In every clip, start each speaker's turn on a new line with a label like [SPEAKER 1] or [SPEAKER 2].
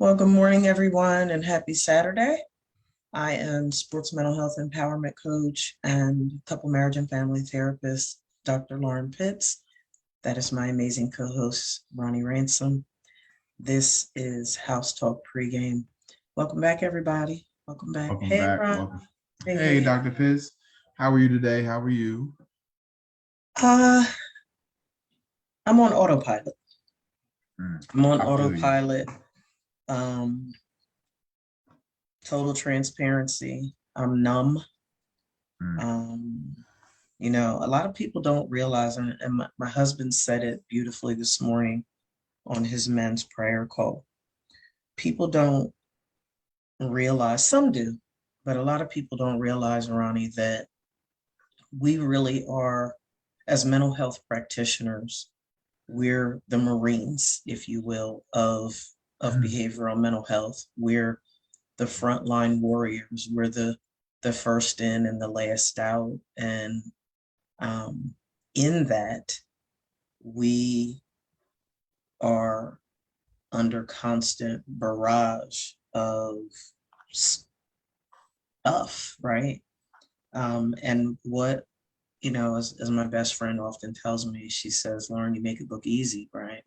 [SPEAKER 1] Well, good morning, everyone, and happy Saturday. I am sports mental health empowerment coach and couple marriage and family therapist, Dr. Lauren Pitts. That is my amazing co-host, Ronnie Ransome. This is House Talk Pregame. Welcome back, everybody. Welcome back.
[SPEAKER 2] Welcome
[SPEAKER 1] Hey,
[SPEAKER 2] back.
[SPEAKER 1] Ron.
[SPEAKER 2] Welcome.
[SPEAKER 1] Hey,
[SPEAKER 2] Hey,
[SPEAKER 1] hey.
[SPEAKER 2] Dr. Fizz. How are you today? How are you?
[SPEAKER 1] Uh, I'm on autopilot. I'm on
[SPEAKER 2] I feel you.
[SPEAKER 1] autopilot. Um, Total transparency. I'm numb.
[SPEAKER 2] Mm,
[SPEAKER 1] Um, a lot of people don't realize, and my husband said it beautifully this morning on his men's prayer call. People don't realize, some do, but a lot of people don't realize, Ronnie, that we really are, as mental health practitioners, we're the Marines, if you will, of behavioral mental health. We're the frontline warriors. We're the first in and the last out. And um, in that, we are under constant barrage of stuff, right? And what, as my best friend often tells me, she says, Lauren, you make it look easy, right?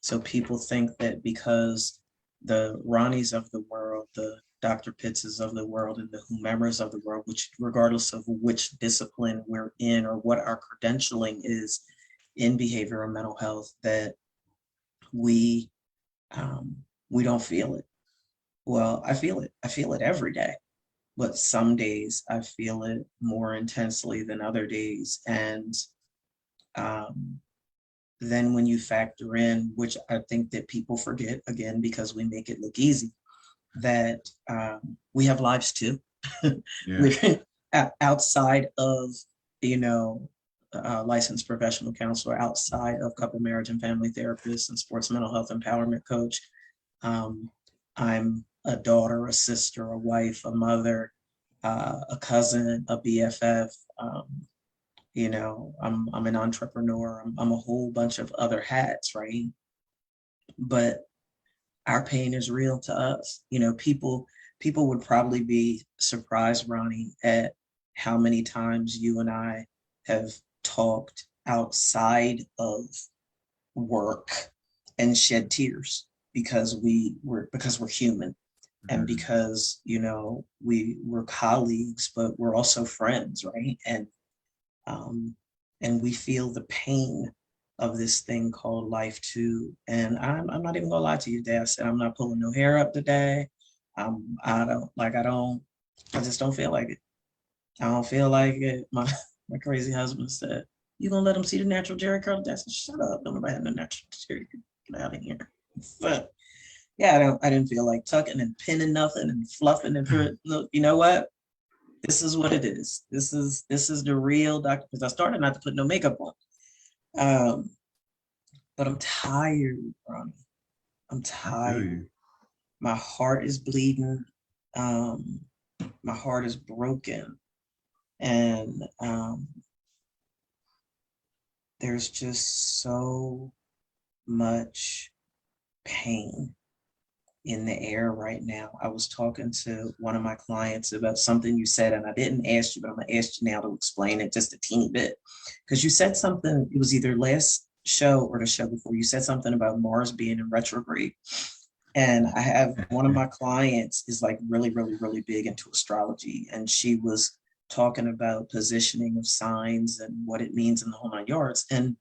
[SPEAKER 1] So people think that because the Ronnies of the world, the Dr. Pittses of the world, and the whomevers of the world, which regardless of which discipline we're in or what our credentialing is in behavioral mental health, that we um, we don't feel it. Well, I feel it. I feel it every day, but some days I feel it more intensely than other days. And um, then when you factor in, which I think that people forget again because we make it look easy, that we have lives too.
[SPEAKER 2] yeah.
[SPEAKER 1] We're outside of, you know, licensed professional counselor, outside of couple marriage and family therapist and sports mental health empowerment coach. Um, I'm a daughter, a sister, a wife, a mother, a cousin, a BFF. I'm an entrepreneur. I'm a whole bunch of other hats, right? But our pain is real to us. People would probably be surprised, Ronnie, at how many times you and I have talked outside of work and shed tears because we're human, and
[SPEAKER 2] Mhm.
[SPEAKER 1] because we're colleagues, but we're also friends, right? Um, and we feel the pain of this thing called life too. And I'm not even gonna lie to you, Dad. I said I'm not pulling no hair up today. I just don't feel like it. I don't feel like it. My crazy husband said, "You gonna let him see the natural Jerry curl?" I said, "Shut up! Don't nobody have no natural Jerry. Get out of here." But yeah, I didn't feel like tucking and pinning nothing and fluffing and look. You know what? This is what it is. This is the real doctor, because I started not to put no makeup on. Um, but I'm tired, Ronnie. I'm
[SPEAKER 2] I feel
[SPEAKER 1] tired.
[SPEAKER 2] you.
[SPEAKER 1] My heart is bleeding. Um, my heart is broken. And there's just so much pain in the air right now. I was talking to one of my clients about something you said, and I didn't ask you, but I'm gonna ask you now to explain it just a teeny bit. Because you said something, it was either last show or the show before, you said something about Mars being in retrograde. And I have one of my clients is like really, really, really big into astrology. And she was talking about positioning of signs and what it means in the whole 9 yards. And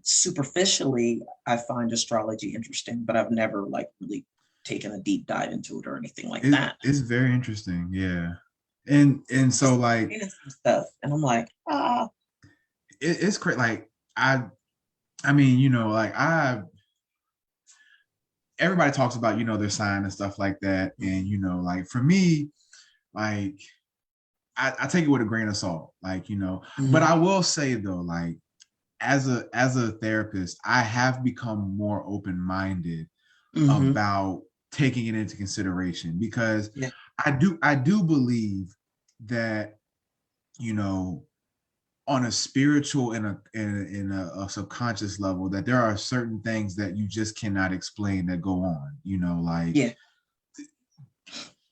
[SPEAKER 1] superficially, I find astrology interesting, but I've never like really taken a deep dive into it or anything like that.
[SPEAKER 2] It's very interesting. Yeah. And so
[SPEAKER 1] Just
[SPEAKER 2] like
[SPEAKER 1] reading some stuff, and I'm like,
[SPEAKER 2] it's great. Like I mean, like everybody talks about, their sign and stuff like that. And, like for me, like I take it with a grain of salt, like, but
[SPEAKER 1] mm-hmm,
[SPEAKER 2] I will say though, like as a therapist, I have become more open-minded
[SPEAKER 1] mm-hmm,
[SPEAKER 2] about taking it into consideration because
[SPEAKER 1] yeah,
[SPEAKER 2] I do believe that, you know, on a spiritual and a subconscious level, that there are certain things that you just cannot explain that go on, you know, like,
[SPEAKER 1] Yeah.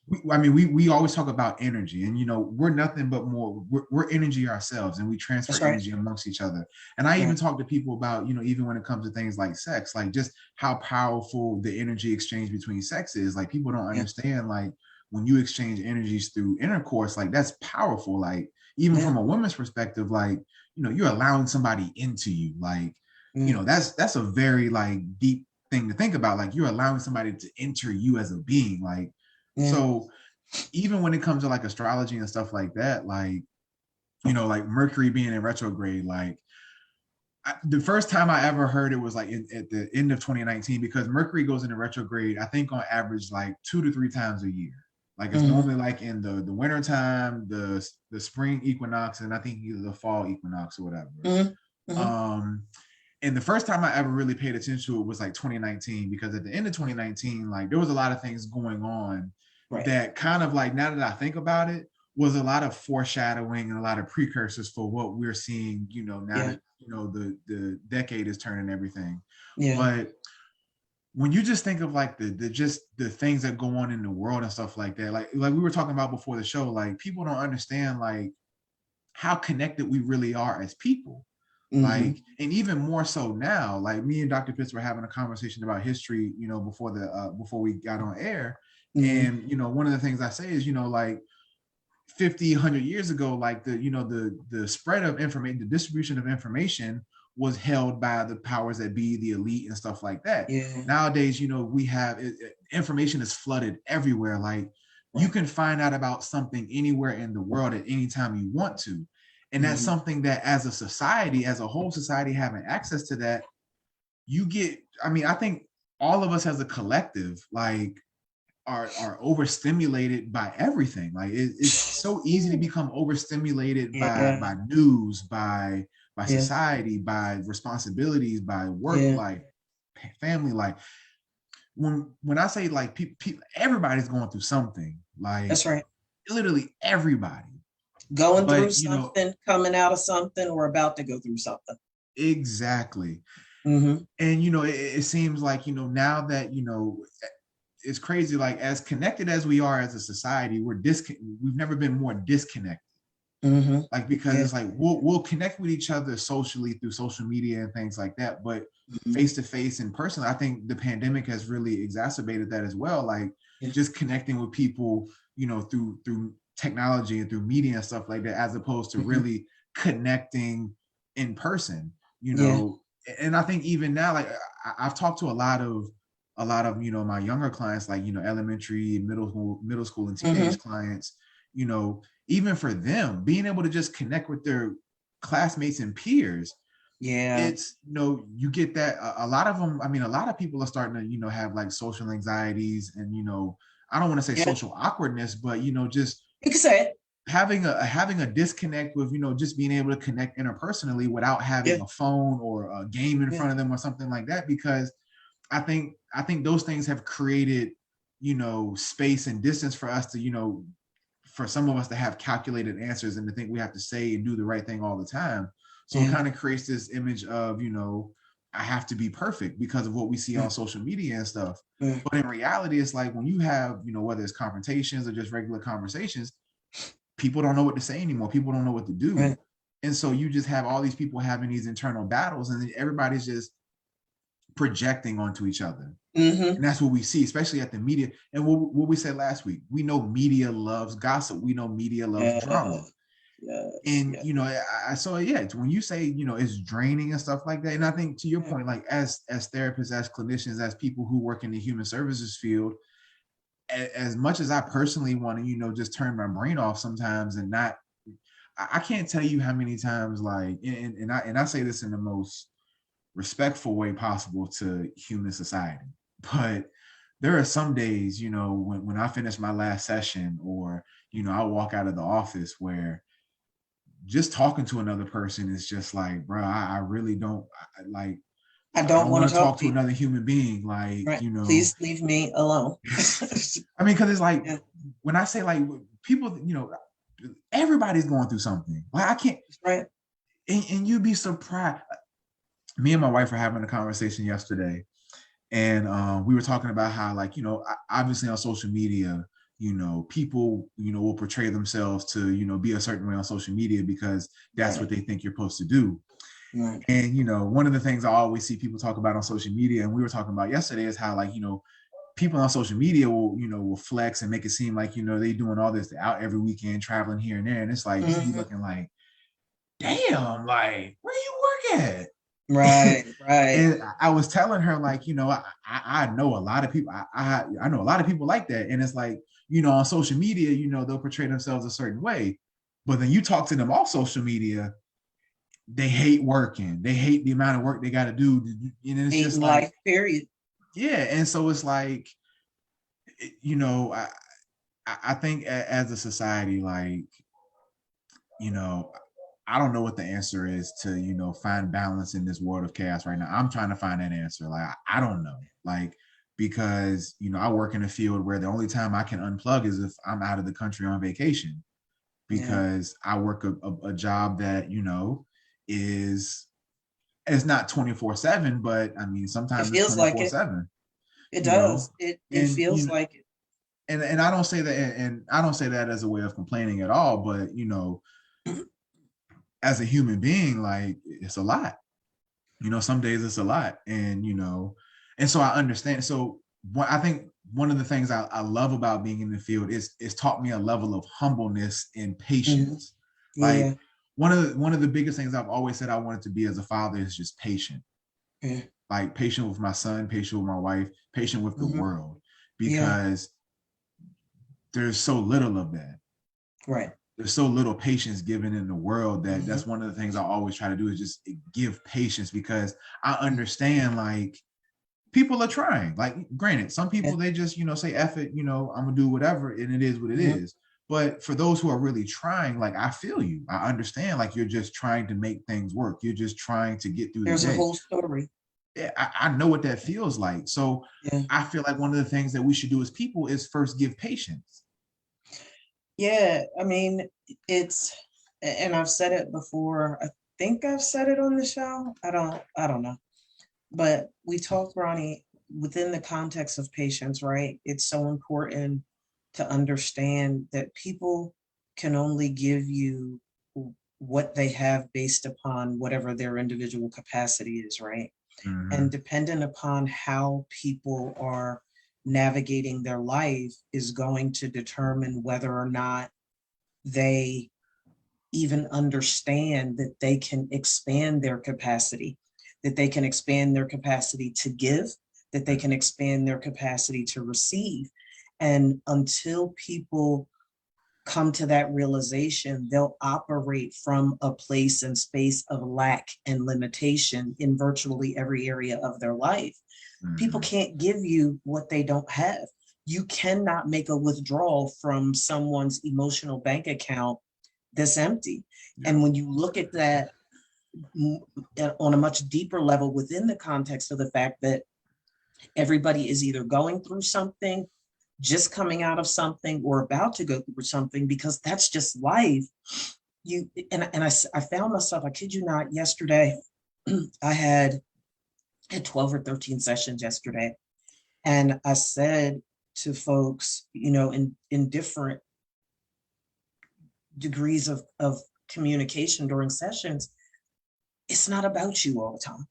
[SPEAKER 2] we always talk about energy, and, you know, we're nothing but more, we're energy ourselves, and we transfer
[SPEAKER 1] That's right.
[SPEAKER 2] energy amongst each other. And I even
[SPEAKER 1] Right.
[SPEAKER 2] talk to people about, you know, even when it comes to things like sex, like just how powerful the energy exchange between sex is. Like, people don't
[SPEAKER 1] Yeah.
[SPEAKER 2] understand, like, when you exchange energies through intercourse, like, that's powerful. Like, even
[SPEAKER 1] Yeah.
[SPEAKER 2] from a woman's perspective, like, you know, you're allowing somebody into you, like, you know, that's a very, like, deep thing to think about. Like, you're allowing somebody to enter you as a being, like,
[SPEAKER 1] Yeah.
[SPEAKER 2] so even when it comes to like astrology and stuff like that, like, you know, like Mercury being in retrograde, like, the first time I ever heard it was like at the end of 2019, because Mercury goes into retrograde, I think on average, like 2 to 3 times a year. Like, it's normally like in the winter time, the spring equinox, and I think either the fall equinox or whatever. And the first time I ever really paid attention to it was like 2019, because at the end of 2019, like, there was a lot of things going on
[SPEAKER 1] Right.
[SPEAKER 2] that kind of, like, now that I think about it, was a lot of foreshadowing and a lot of precursors for what we're seeing, you know, now that, you know, the decade is turning everything.
[SPEAKER 1] Yeah.
[SPEAKER 2] But when you just think of like the just the things that go on in the world and stuff like that, like we were talking about before the show, like, people don't understand, like, how connected we really are as people. Like, and even more so now, like, me and Dr. Pitts were having a conversation about history, you know, before we got on air. And, you know, one of the things I say is, you know, like, 50, 100 years ago, like, you know, the spread of information, the distribution of information was held by the powers that be, the elite and stuff like that.
[SPEAKER 1] Yeah.
[SPEAKER 2] Nowadays, you know, we have information is flooded everywhere. Like, you can find out about something anywhere in the world at any time you want to. And that's something that, as a society, as a whole society, having access to that, you get, I mean, I think all of us as a collective, like, are overstimulated by everything. Like, it's so easy to become overstimulated by news, by society, by responsibilities, by work life, family life. When I say, like, people, everybody's going through something. Like,
[SPEAKER 1] That's right.
[SPEAKER 2] Literally everybody
[SPEAKER 1] Going through
[SPEAKER 2] but you know
[SPEAKER 1] something, coming out of something, or about to go through something.
[SPEAKER 2] exactly. And, you know, it seems like, you know, now that, you know, it's crazy, like, as connected as we are as a society, we've never been more disconnected. Like, because it's like, we'll connect with each other socially through social media and things like that, but face to face and personally, I think the pandemic has really exacerbated that as well. Like, just connecting with people, you know, through technology and through media and stuff like that, as opposed to really connecting in person, you know. And I think even now, like, I've talked to a lot of, you know, my younger clients, like, you know, elementary, middle school and teenage clients, you know, even for them, being able to just connect with their classmates and peers, it's, you know, you get that a lot of them, I mean, a lot of people are starting to, you know, have like social anxieties and, you know, I don't want to say social awkwardness, but, you know, just
[SPEAKER 1] you can say it.
[SPEAKER 2] Having a disconnect with, you know, just being able to connect interpersonally without having a phone or a game in front of them or something like that, because I think those things have created, you know, space and distance for us to, you know, for some of us to have calculated answers and to think we have to say and do the right thing all the time. So it kind of creates this image of, you know, I have to be perfect because of what we see on social media and stuff. But in reality, it's like, when you have, you know, whether it's confrontations or just regular conversations, people don't know what to say anymore. People don't know what to do. And so you just have all these people having these internal battles, and everybody's just projecting onto each other. And that's what we see, especially at the media. And what we said last week, we know media loves gossip. We know media loves drama. And, you know, when you say, you know, it's draining and stuff like that. And I think, to your point, like, as therapists, as clinicians, as people who work in the human services field, as much as I personally want to, you know, just turn my brain off sometimes and not, I can't tell you how many times, like, and I say this in the most respectful way possible to human society, but there are some days, you know, when I finish my last session, or, you know, I walk out of the office, where just talking to another person is just like, bro, I really don't like,
[SPEAKER 1] I
[SPEAKER 2] I
[SPEAKER 1] don't
[SPEAKER 2] don't
[SPEAKER 1] want
[SPEAKER 2] want
[SPEAKER 1] to
[SPEAKER 2] to
[SPEAKER 1] talk
[SPEAKER 2] talk
[SPEAKER 1] to
[SPEAKER 2] to
[SPEAKER 1] you.
[SPEAKER 2] another human being. Like, you know,
[SPEAKER 1] please leave me alone.
[SPEAKER 2] I mean, because it's like, when I say, like, people, you know, everybody's going through something. Like, I can't, and you'd be surprised. Me and my wife were having a conversation yesterday, and we were talking about how, like, obviously on social media, people, will portray themselves to, be a certain way on social media because that's what they think you're supposed to do.
[SPEAKER 1] Right.
[SPEAKER 2] And, one of the things I always see people talk about on social media, and we were talking about yesterday, is how, like, people on social media will flex and make it seem like, they doing all this, out every weekend, traveling here and there. And it's like, you be looking like, damn, like, where you work at?
[SPEAKER 1] Right.
[SPEAKER 2] And I was telling her, like, I know a lot of people. I know a lot of people like that. And it's like, on social media, they'll portray themselves a certain way. But then you talk to them off social media, they hate working. They hate the amount of work they got to do. And it's just like,
[SPEAKER 1] life, period.
[SPEAKER 2] Yeah. And so it's like, I think as a society, like, I don't know what the answer is to, find balance in this world of chaos right now. I'm trying to find that answer. Like, I don't know. Like, because, I work in a field where the only time I can unplug is if I'm out of the country on vacation, because I work a job that, is, it's not 24/7, but I mean, sometimes it's 24/7.
[SPEAKER 1] It does. It feels like it.
[SPEAKER 2] And I don't say that, and I don't say that as a way of complaining at all, but, as a human being, like, it's a lot. Some days it's a lot, and and so I understand. So I think one of the things I love about being in the field is it's taught me a level of humbleness and patience. Like, one of the biggest things I've always said I wanted to be as a father is just patient. Like, patient with my son, patient with my wife, patient with the world, because there's so little of that.
[SPEAKER 1] Right.
[SPEAKER 2] There's so little patience given in the world that that's one of the things I always try to do, is just give patience, because I understand, like, people are trying. Like, granted, some people, they just, say, F it, I'm gonna do whatever, and it is what it is. But for those who are really trying, like, I feel you. I understand, like, you're just trying to make things work. You're just trying to get through the day.
[SPEAKER 1] There's a whole story.
[SPEAKER 2] Yeah, I know what that feels like. So I feel like one of the things that we should do as people is first give patience.
[SPEAKER 1] Yeah, I mean, and I've said it before. I think I've said it on the show. I don't know. But we talk, Ronnie, within the context of patience, right? It's so important to understand that people can only give you what they have based upon whatever their individual capacity is, right? And dependent upon how people are navigating their life is going to determine whether or not they even understand that they can expand their capacity, that they can expand their capacity to give, that they can expand their capacity to receive. And until people come to that realization, they'll operate from a place and space of lack and limitation in virtually every area of their life. People can't give you what they don't have. You cannot make a withdrawal from someone's emotional bank account that's empty. And when you look at that on a much deeper level within the context of the fact that everybody is either going through something, just coming out of something, or about to go through something, because that's just life. I found myself, I kid you not, yesterday, I had 12 or 13 sessions yesterday. And I said to folks, in different degrees of communication during sessions, it's not about you all the time.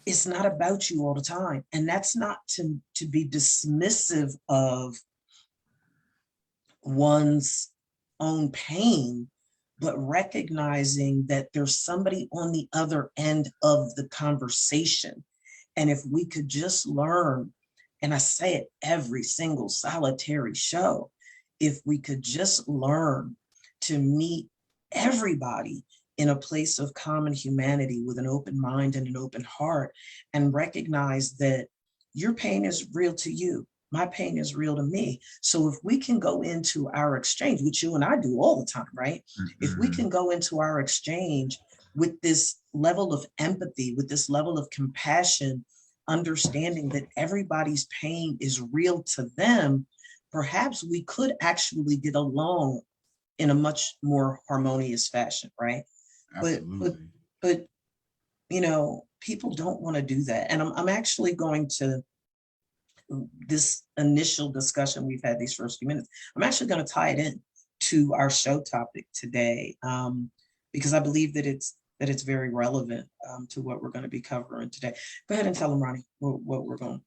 [SPEAKER 1] It's not about you all the time. And that's not to be dismissive of one's own pain, but recognizing that there's somebody on the other end of the conversation. And if we could just learn, and I say it every single solitary show, if we could just learn to meet everybody in a place of common humanity with an open mind and an open heart, and recognize that your pain is real to you. My pain is real to me. So if we can go into our exchange, which you and I do all the time, right? If we can go into our exchange with this level of empathy, with this level of compassion, understanding that everybody's pain is real to them, perhaps we could actually get along in a much more harmonious fashion, right? but but
[SPEAKER 2] Absolutely.
[SPEAKER 1] but you know, people don't want to do that. And I'm actually going to this initial discussion we've had these first few minutes, I'm actually going to tie it in to our show topic today, because I believe that it's very relevant to what we're going to be covering today. Go ahead and tell them, Ronnie, what we're going.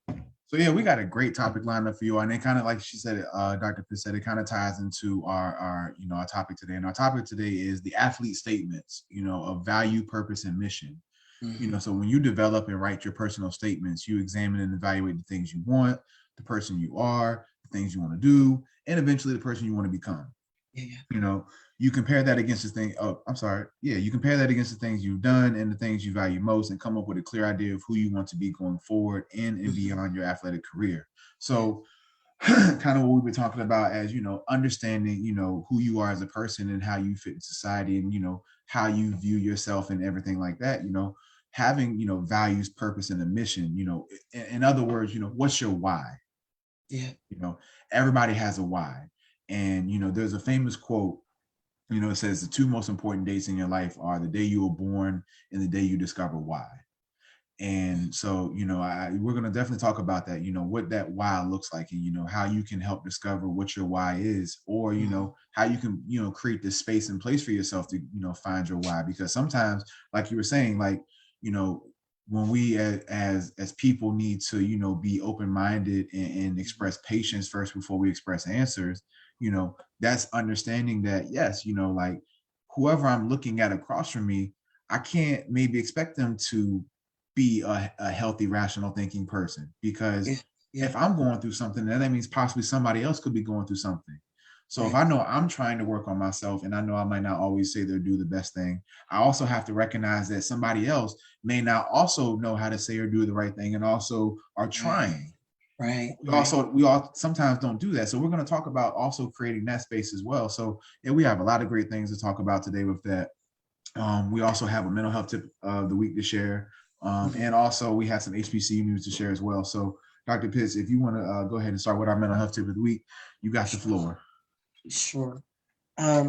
[SPEAKER 2] So yeah, we got a great topic lined up for you, and it kind of, like she said, Dr. Pitt said, it kind of ties into our our topic today. And our topic today is the athlete statements, of value, purpose, and mission.
[SPEAKER 1] Mm-hmm.
[SPEAKER 2] So when you develop and write your personal statements, you examine and evaluate the things you want, the person you are, the things you want to do, and eventually the person you want to become.
[SPEAKER 1] Yeah.
[SPEAKER 2] You compare that against the thing. Oh, I'm sorry. Yeah, you compare that against the things you've done and the things you value most, and come up with a clear idea of who you want to be going forward in and
[SPEAKER 1] Mm-hmm.
[SPEAKER 2] beyond your athletic career.
[SPEAKER 1] Yeah.
[SPEAKER 2] So, kind of what we've been talking about as understanding who you are as a person and how you fit in society, and how you view yourself and everything like that. Having values, purpose, and a mission. In other words, what's your why?
[SPEAKER 1] Yeah.
[SPEAKER 2] Everybody has a why, and there's a famous quote. It says the two most important dates in your life are the day you were born and the day you discover why. And so, we're going to definitely talk about that, what that why looks like, and, how you can help discover what your why is, or,
[SPEAKER 1] Mm-hmm.
[SPEAKER 2] how you can, create this space and place for yourself to, find your why. Because sometimes, like you were saying, like, when we as people need to, be open-minded and express patience first before we express answers, that's understanding that, yes, like whoever I'm looking at across from me, I can't maybe expect them to be a healthy, rational thinking person, because
[SPEAKER 1] Yeah. Yeah.
[SPEAKER 2] if I'm going through something, then that means possibly somebody else could be going through something. So if
[SPEAKER 1] Right.
[SPEAKER 2] I know I'm trying to work on myself, and I know I might not always say they'll do the best thing, I also have to recognize that somebody else may not also know how to say or do the right thing, and also are
[SPEAKER 1] Right.
[SPEAKER 2] trying.
[SPEAKER 1] Right.
[SPEAKER 2] We
[SPEAKER 1] Right.
[SPEAKER 2] also we all sometimes don't do that. So we're going to talk about also creating that space as well. So yeah, we have a lot of great things to talk about today with that. We also have a mental health tip of the week to share.
[SPEAKER 1] Mm-hmm.
[SPEAKER 2] And also we have some HBCU news to share as well. So Dr. Pitts, if you want to go ahead and start with our mental health tip of the week, you got the
[SPEAKER 1] Sure.
[SPEAKER 2] floor.
[SPEAKER 1] Sure. I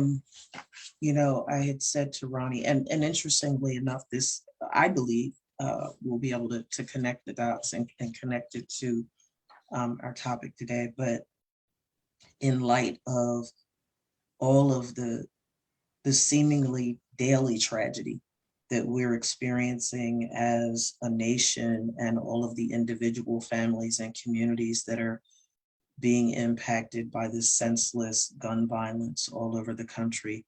[SPEAKER 1] had said to Ronnie, and interestingly enough, this I believe we'll be able to connect the dots and connect it to our topic today. But in light of all of the seemingly daily tragedy that we're experiencing as a nation, and all of the individual families and communities that are being impacted by this senseless gun violence all over the country,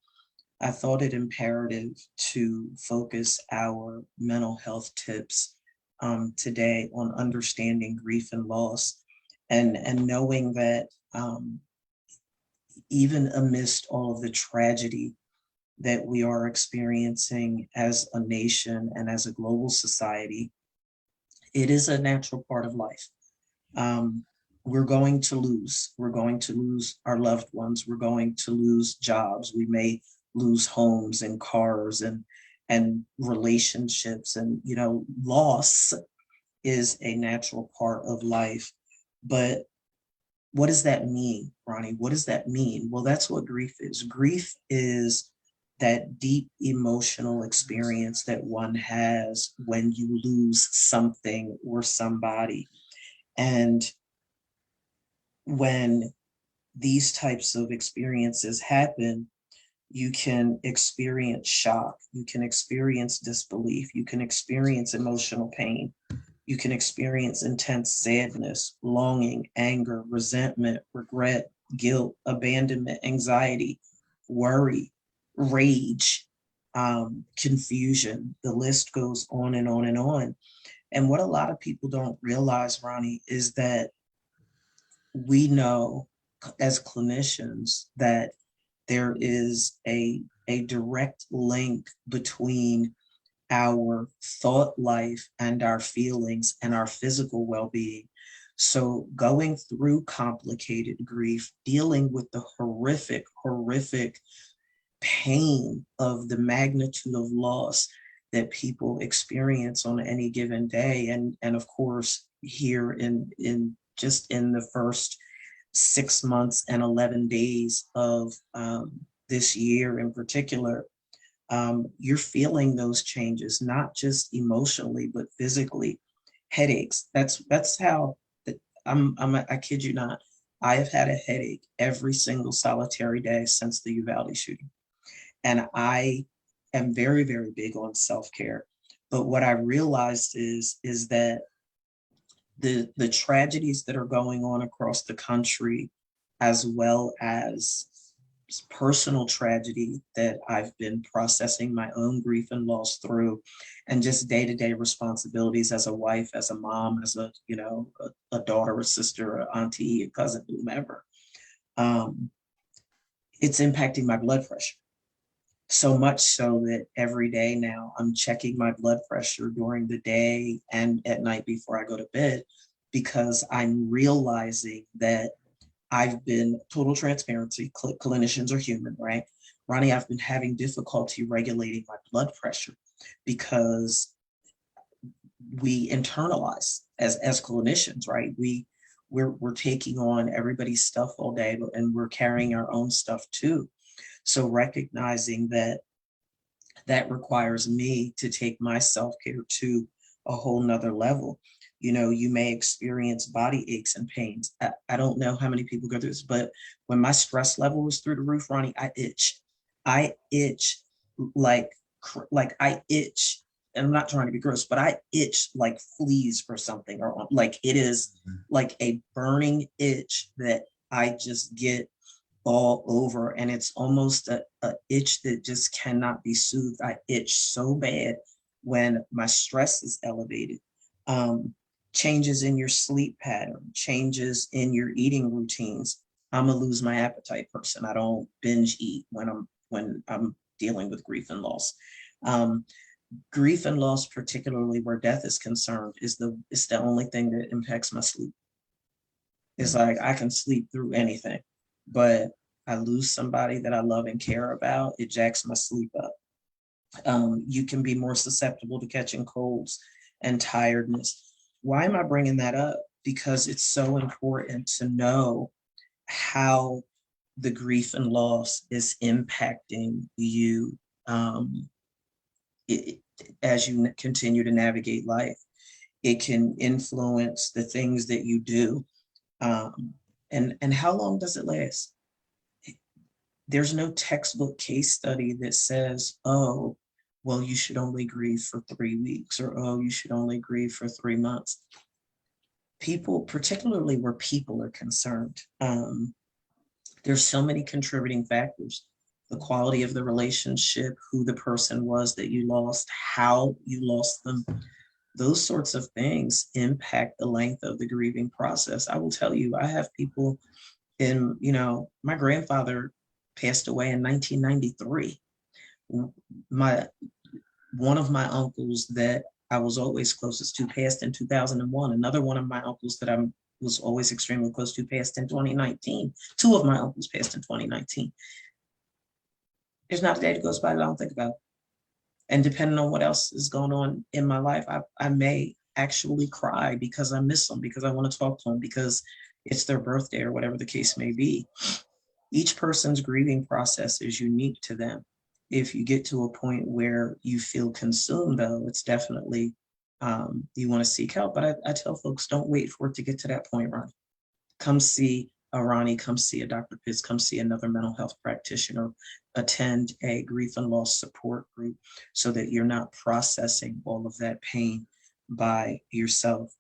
[SPEAKER 1] I thought it imperative to focus our mental health tips today on understanding grief and loss, and knowing that even amidst all of the tragedy that we are experiencing as a nation and as a global society, it is a natural part of life. Um, we're going to lose. We're going to lose our loved ones. We're going to lose jobs. We may lose homes and cars and relationships. And loss is a natural part of life. But what does that mean, Ronnie? What does that mean? Well, that's what grief is. Grief is that deep emotional experience that one has when you lose something or somebody. And when these types of experiences happen, you can experience shock, you can experience disbelief, you can experience emotional pain, you can experience intense sadness, longing, anger, resentment, regret, guilt, abandonment, anxiety, worry, rage, confusion. The list goes on and on and on. And what a lot of people don't realize, Ronnie, is that we know as clinicians that there is a direct link between our thought life and our feelings and our physical well-being. So going through complicated grief, dealing with the horrific pain of the magnitude of loss that people experience on any given day, and of course here in just in the first 6 months and 11 days of this year in particular, you're feeling those changes, not just emotionally, but physically. Headaches. That's how I kid you not. I have had a headache every single solitary day since the Uvalde shooting. And I am very, very big on self-care. But what I realized is that the tragedies that are going on across the country, as well as personal tragedy that I've been processing my own grief and loss through, and just day-to-day responsibilities as a wife, as a mom, as a a daughter, a sister, an auntie, a cousin, whomever. Um, it's impacting my blood pressure. So much so that every day now I'm checking my blood pressure during the day and at night before I go to bed, because I'm realizing that I've been, total transparency, clinicians are human, right? Ronnie, I've been having difficulty regulating my blood pressure because we internalize as clinicians, right? We're taking on everybody's stuff all day, and we're carrying our own stuff too. So recognizing that requires me to take my self-care to a whole nother level. You may experience body aches and pains. I don't know how many people go through this, but when my stress level was through the roof, Ronnie, I itch. I itch like I itch, and I'm not trying to be gross, but I itch like fleas for something, or like it is like a burning itch that I just get all over, and it's almost a itch that just cannot be soothed. I itch so bad when my stress is elevated. Changes in your sleep pattern, changes in your eating routines. I'm a lose my appetite person. I don't binge eat when I'm dealing with grief and loss. um, Grief and loss, particularly where death is concerned, is the only thing that impacts my sleep. It's like I can sleep through anything, but I lose somebody that I love and care about, it jacks my sleep up. You can be more susceptible to catching colds and tiredness. Why am I bringing that up? Because it's so important to know how the grief and loss is impacting you, um, it, as you continue to navigate life. It can influence the things that you do. And how long does it last? There's no textbook case study that says, oh, well, you should only grieve for 3 weeks, or oh, you should only grieve for 3 months. People, particularly where people are concerned, there's so many contributing factors: the quality of the relationship, who the person was that you lost, how you lost them. Those sorts of things impact the length of the grieving process. I will tell you, I have people my grandfather passed away in 1993. My One of my uncles that I was always closest to passed in 2001. Another one of my uncles that I was always extremely close to passed in 2019. Two of my uncles passed in 2019. There's not a day that goes by that I don't think about it. And depending on what else is going on in my life, I may actually cry because I miss them, because I want to talk to them, because it's their birthday or whatever the case may be. Each person's grieving process is unique to them. If you get to a point where you feel consumed, though, it's definitely you want to seek help. But I tell folks, don't wait for it to get to that point, Ronnie. Come see a Ronnie, come see a Dr. Pitts, come see another mental health practitioner, attend a grief and loss support group so that you're not processing all of that pain by yourself.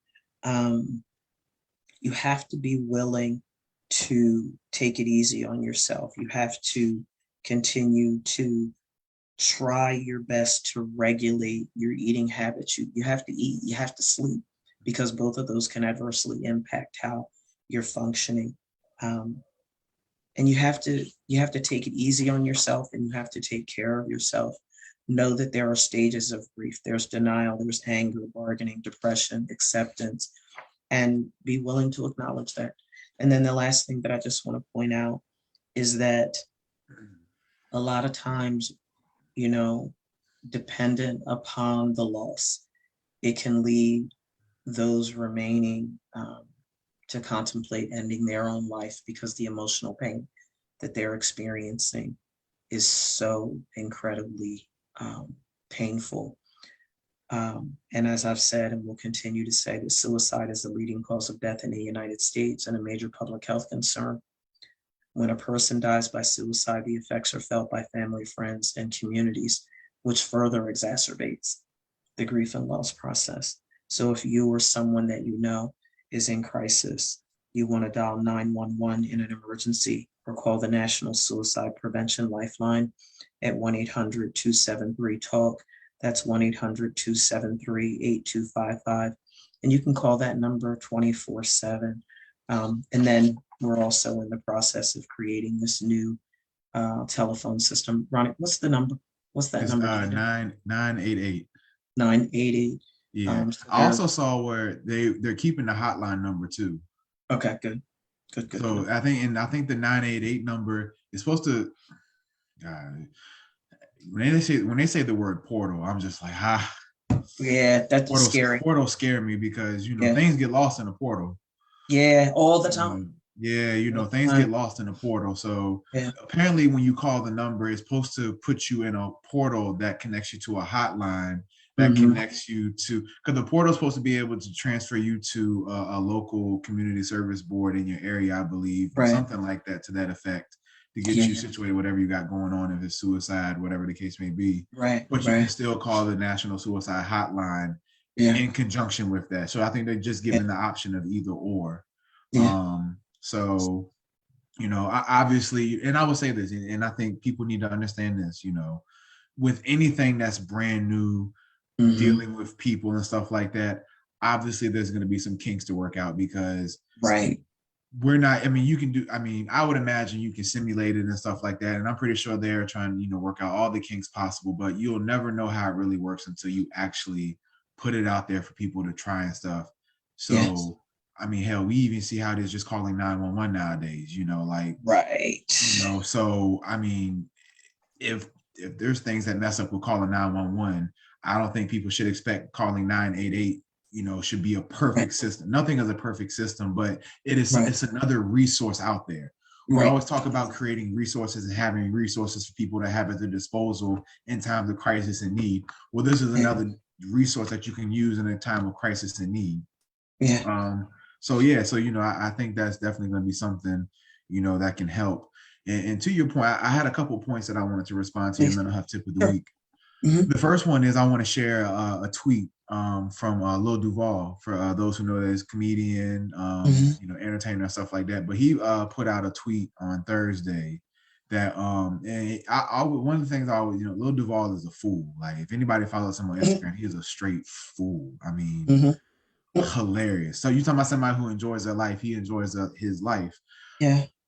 [SPEAKER 1] You have to be willing to take it easy on yourself. You have to continue to try your best to regulate your eating habits. You have to eat, you have to sleep, because both of those can adversely impact how you're functioning. Um, and you have to take it easy on yourself, and you have to take care of yourself. Know that there are stages of grief. There's denial, there's anger, bargaining, depression, acceptance, and be willing to acknowledge that. And then the last thing that I just want to point out is that a lot of times, you know, dependent upon the loss, it can lead those remaining to contemplate ending their own life, because the emotional pain that they're experiencing is so incredibly painful. And as I've said and will continue to say, that suicide is the leading cause of death in the United States and a major public health concern. When a person dies by suicide, the effects are felt by family, friends, and communities, which further exacerbates the grief and loss process. So if you or someone that you know is in crisis, you want to dial 911 in an emergency or call the National Suicide Prevention Lifeline at 1-800-273-TALK. That's 1-800-273-8255. And you can call that number 24/7. And then we're also in the process of creating this new telephone system. Ronnie, what's the number? What's that
[SPEAKER 2] It's
[SPEAKER 1] number?
[SPEAKER 2] 988.
[SPEAKER 1] 988.
[SPEAKER 2] Yeah.
[SPEAKER 1] So
[SPEAKER 2] I also saw where they're keeping the hotline number too.
[SPEAKER 1] Okay, good.
[SPEAKER 2] So I think the 988 number is supposed to. When they say the word portal, I'm just like,
[SPEAKER 1] Yeah, that's scary.
[SPEAKER 2] Portal scare me because
[SPEAKER 1] Yeah.
[SPEAKER 2] things get lost in a portal.
[SPEAKER 1] Yeah, all the time.
[SPEAKER 2] Things get lost in a portal. So apparently when you call the number, it's supposed to put you in a portal that connects you to a hotline that connects you to, because the portal is supposed to be able to transfer you to a local community service board in your area, I believe, or something like that to that effect, to get you situated, whatever you got going on, if it's suicide, whatever the case may be.
[SPEAKER 1] But
[SPEAKER 2] you can still call the National Suicide Hotline in conjunction with that. So I think they're just giving the option of either or. So, obviously, and I will say this, and I think people need to understand this, with anything that's brand new, dealing with people and stuff like that, obviously there's going to be some kinks to work out because we're not, I would imagine you can simulate it and stuff like that. And I'm pretty sure they're trying to, work out all the kinks possible, but you'll never know how it really works until you actually put it out there for people to try and stuff. So, hell, we even see how it is just calling 911 nowadays, so, if there's things that mess up with calling 911, I don't think people should expect calling 988, should be a perfect system. Nothing is a perfect system, but it's another resource out there. We always talk about creating resources and having resources for people to have at their disposal in times of crisis and need. Well, this is another resource that you can use in a time of crisis and need. I think that's definitely going to be something, that can help. And to your point, I had a couple of points that I wanted to respond to your mental health tip of the week. The first one is I want to share a tweet from Lil Duval, for those who know that he's a comedian, entertainer and stuff like that. But he put out a tweet on Thursday that one of the things I always, Lil Duval is a fool. Like, if anybody follows him on Instagram, he is a straight fool. Hilarious. So you're talking about somebody who enjoys their life. He enjoys his life.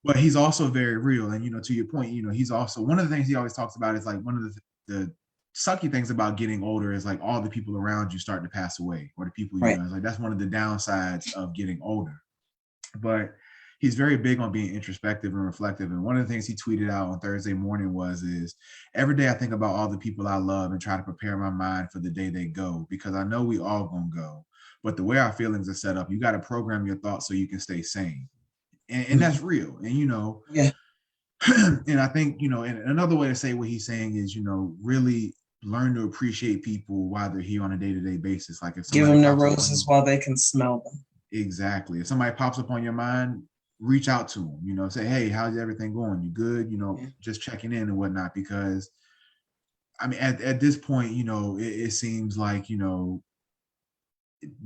[SPEAKER 2] But he's also very real. And, to your point, he's also, one of the things he always talks about is like one of the sucky things about getting older is like all the people around you start to pass away, or the people, it's like, that's one of the downsides of getting older. But he's very big on being introspective and reflective. And one of the things he tweeted out on Thursday morning is every day I think about all the people I love and try to prepare my mind for the day they go, because I know we all gonna go. But the way our feelings are set up, you got to program your thoughts so you can stay sane. And that's real. And, and I think, and another way to say what he's saying is, really learn to appreciate people while they're here on a day-to-day basis. Like, if
[SPEAKER 1] give them their roses while they can smell them.
[SPEAKER 2] Exactly. If somebody pops up on your mind, reach out to them, say, hey, how's everything going? You good? Just checking in and whatnot, because at this point, it seems like,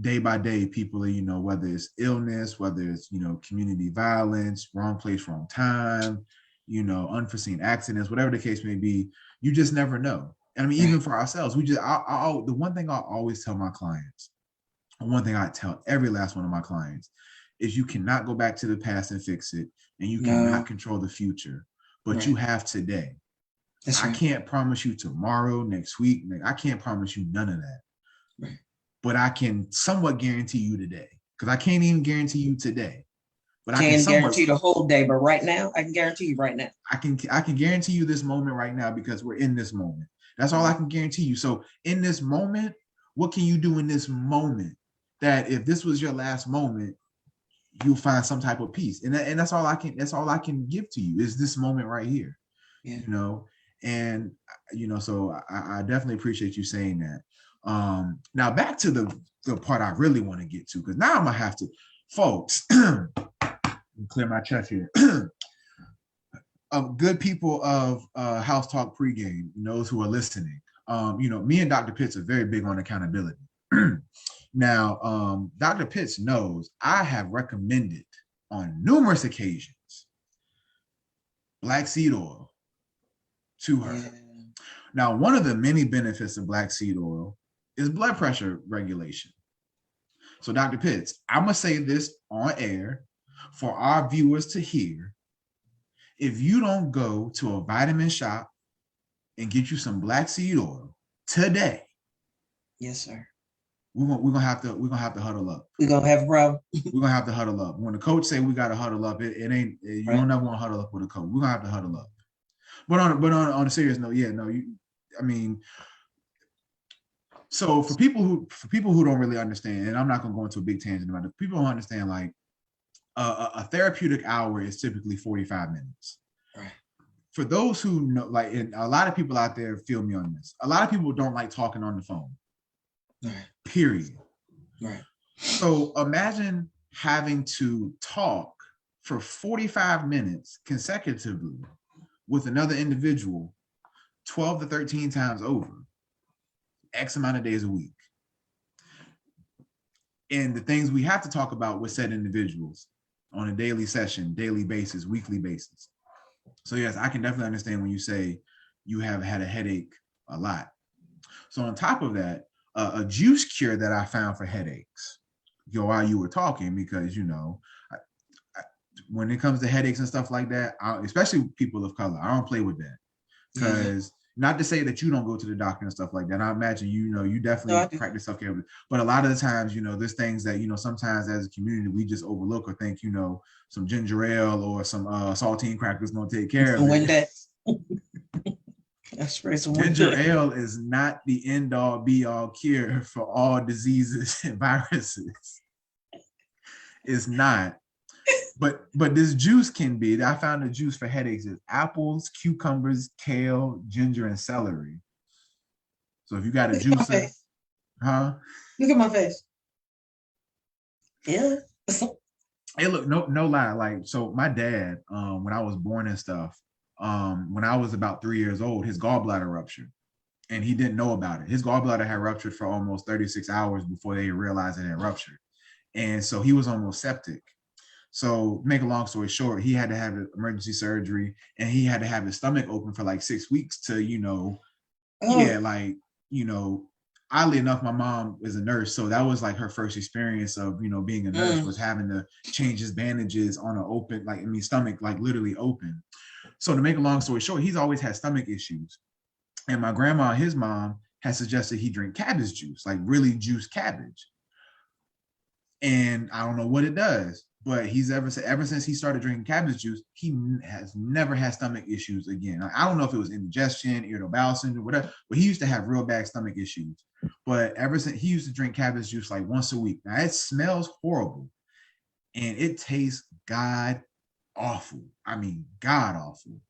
[SPEAKER 2] day by day, people are, whether it's illness, whether it's, community violence, wrong place, wrong time, unforeseen accidents, whatever the case may be, you just never know. Even for ourselves, the one thing I always tell my clients, one thing I tell every last one of my clients, is you cannot go back to the past and fix it, and you cannot control the future, but you have today. I can't promise you tomorrow, next week. I can't promise you none of that. But I can somewhat guarantee you today, because I can't even guarantee you today. But I can
[SPEAKER 1] guarantee the whole day. But right now, I can guarantee you right now.
[SPEAKER 2] I can guarantee you this moment right now, because we're in this moment. That's all I can guarantee you. So in this moment, what can you do in this moment that if this was your last moment, you'll find some type of peace? And that's all I can give to you, is this moment right here. And so I definitely appreciate you saying that. Now back to the part I really want to get to, because now I'm gonna have to, folks, clear my chest here. Good people of House Talk Pregame, those who are listening. Me and Dr. Pitts are very big on accountability. Now, Dr. Pitts knows I have recommended on numerous occasions black seed oil to her. Yeah. Now, one of the many benefits of black seed oil is blood pressure regulation. So, Dr. Pitts, I'm going to say this on air for our viewers to hear. If you don't go to a vitamin shop and get you some black seed oil today,
[SPEAKER 1] yes, sir,
[SPEAKER 2] we're gonna have to huddle up.
[SPEAKER 1] We're gonna have
[SPEAKER 2] We're gonna have to huddle up. When the coach say we gotta huddle up, it ain't you right. Don't ever want to huddle up with a coach. We're gonna have to huddle up. But on a serious note, so for people who don't really understand, and I'm not gonna go into a big tangent about it, people don't understand, like a therapeutic hour is typically 45 minutes. Right. For those who know, like, and a lot of people out there feel me on this. A lot of people don't like talking on the phone. Right. Period. Right. So imagine having to talk for 45 minutes consecutively with another individual 12 to 13 times over, X amount of days a week. And the things we have to talk about with said individuals on a daily session, daily basis, weekly basis. So yes, I can definitely understand when you say you have had a headache a lot. So on top of that, a juice cure that I found for headaches, while you were talking, because when it comes to headaches and stuff like that, especially people of color, I don't play with that. Because not to say that you don't go to the doctor and stuff like that. I imagine you definitely practice self-care, but a lot of the times, there's things that sometimes as a community we just overlook or think some ginger ale or some saltine crackers gonna take care of it. Ginger ale is not the end all be all cure for all diseases and viruses. It's not. But this juice can be. I found the juice for headaches is apples, cucumbers, kale, ginger, and celery. So if you got a juice,
[SPEAKER 3] Look at my face. Yeah.
[SPEAKER 2] Hey, look, no lie. Like, so my dad, when I was born and stuff, when I was about 3 years old, his gallbladder ruptured, and he didn't know about it. His gallbladder had ruptured for almost 36 hours before they realized it had ruptured, and so he was almost septic. So, make a long story short, he had to have emergency surgery, and he had to have his stomach open for like 6 weeks to, oddly enough, my mom is a nurse, so that was like her first experience of, being a nurse, was having to change his bandages on an open, stomach, like literally open. So to make a long story short, he's always had stomach issues. And my grandma, his mom, had suggested he drink cabbage juice, like really juiced cabbage. And I don't know what it does, but ever since he started drinking cabbage juice, he has never had stomach issues again. I don't know if it was indigestion, irritable bowel syndrome, whatever, but he used to have real bad stomach issues. But ever since, he used to drink cabbage juice like once a week. Now it smells horrible and it tastes god awful. I mean, god awful.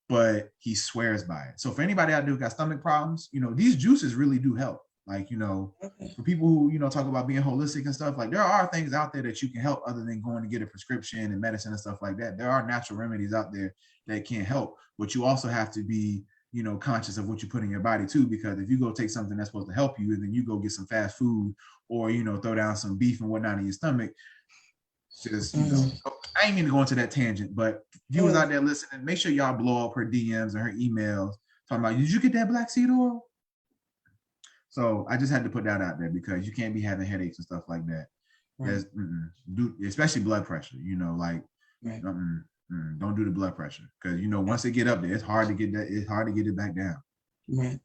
[SPEAKER 2] But he swears by it. So for anybody out there who got stomach problems, these juices really do help. Like, for people who, talk about being holistic and stuff, like there are things out there that you can help other than going to get a prescription and medicine and stuff like that. There are natural remedies out there that can help, but you also have to be, conscious of what you put in your body too, because if you go take something that's supposed to help you and then you go get some fast food or, throw down some beef and whatnot in your stomach, just, I ain't mean to go into that tangent, but viewers out there listening, make sure y'all blow up her DMs and her emails talking about, did you get that black seed oil? So I just had to put that out there because you can't be having headaches and stuff like that. Right. Especially blood pressure, right. Don't do the blood pressure because once it get up there, it's hard to get it back down. Right.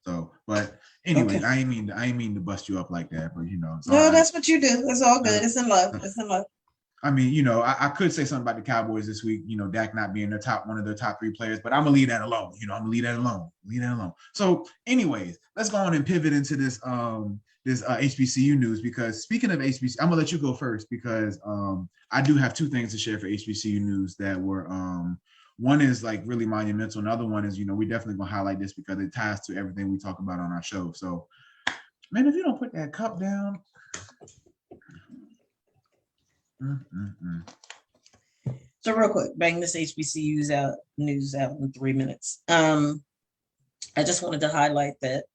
[SPEAKER 2] So, but anyways, okay. I ain't mean to bust you up like that, but
[SPEAKER 3] no, that's what you do. It's all good. It's in love. It's in love.
[SPEAKER 2] I mean, I could say something about the Cowboys this week, Dak not being one of their top 3 players, but I'm gonna leave that alone. I'm gonna leave that alone. So anyways, let's go on and pivot into this HBCU news, because speaking of HBCU, I'm gonna let you go first because I do have 2 things to share for HBCU news that were one is like really monumental. Another one is, we definitely gonna highlight this because it ties to everything we talk about on our show. So, man, if you don't put that cup down.
[SPEAKER 1] So real quick, bang this HBCU's news out in 3 minutes. I just wanted to highlight that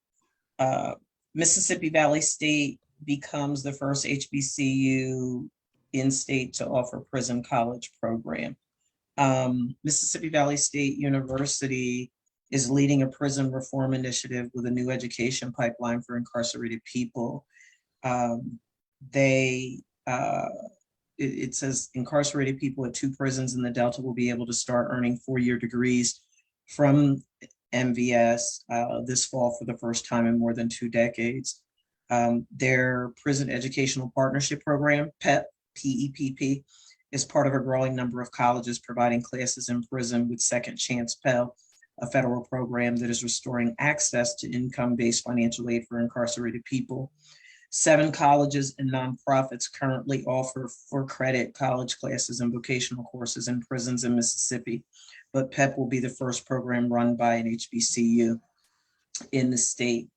[SPEAKER 1] Mississippi Valley State becomes the first HBCU in state to offer prison college program. Mississippi Valley State University is leading a prison reform initiative with a new education pipeline for incarcerated people. It says incarcerated people at 2 prisons in the Delta will be able to start earning 4-year degrees from MVS this fall for the first time in more than 2 decades. Their Prison Educational Partnership Program, PEPP, is part of a growing number of colleges providing classes in prison with Second Chance Pell, a federal program that is restoring access to income-based financial aid for incarcerated people. 7 colleges and nonprofits currently offer for credit college classes and vocational courses in prisons in Mississippi, but PEP will be the first program run by an HBCU in the state.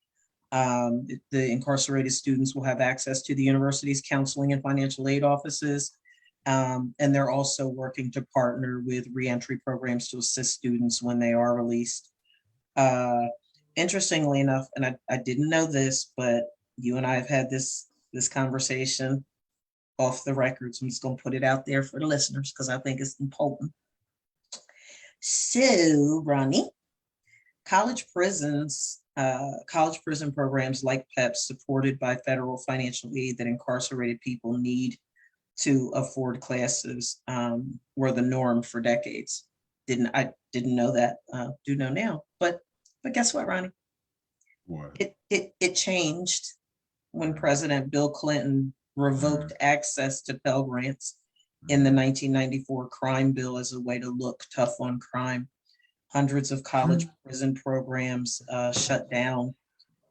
[SPEAKER 1] The incarcerated students will have access to the university's counseling and financial aid offices, and they're also working to partner with reentry programs to assist students when they are released. Interestingly enough, and I didn't know this, but you and I have had this conversation off the record, so I'm just going to put it out there for the listeners because I think it's important. So, Ronnie, college prison programs like PEP, supported by federal financial aid that incarcerated people need to afford classes, were the norm for decades. I didn't know that. Do know now, but guess what, Ronnie?
[SPEAKER 2] What?
[SPEAKER 1] It changed when President Bill Clinton revoked access to Pell Grants in the 1994 crime bill as a way to look tough on crime. Hundreds of college prison programs shut down,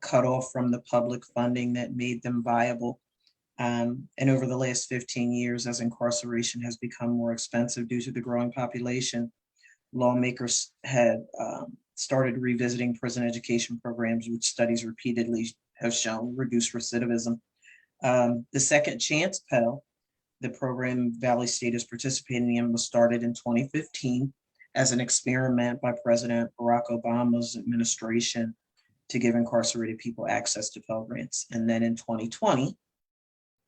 [SPEAKER 1] cut off from the public funding that made them viable. And over the last 15 years, as incarceration has become more expensive due to the growing population, lawmakers had started revisiting prison education programs, which studies repeatedly have shown reduce recidivism. The Second Chance Pell, the program Valley State is participating in, was started in 2015 as an experiment by President Barack Obama's administration to give incarcerated people access to Pell Grants. And then in 2020,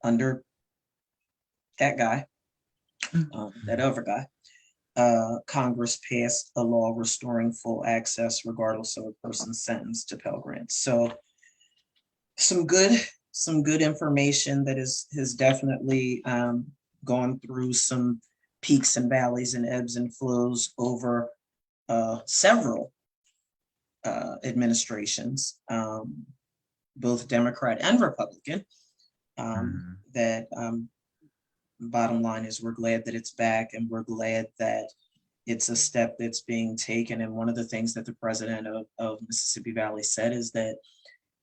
[SPEAKER 1] under that guy, that other guy, Congress passed a law restoring full access regardless of a person's sentence to Pell Grants. So some good information that has definitely gone through some peaks and valleys and ebbs and flows over several administrations, both Democrat and Republican. That bottom line is we're glad that it's back, and we're glad that it's a step that's being taken. And one of the things that the president of Mississippi Valley said is that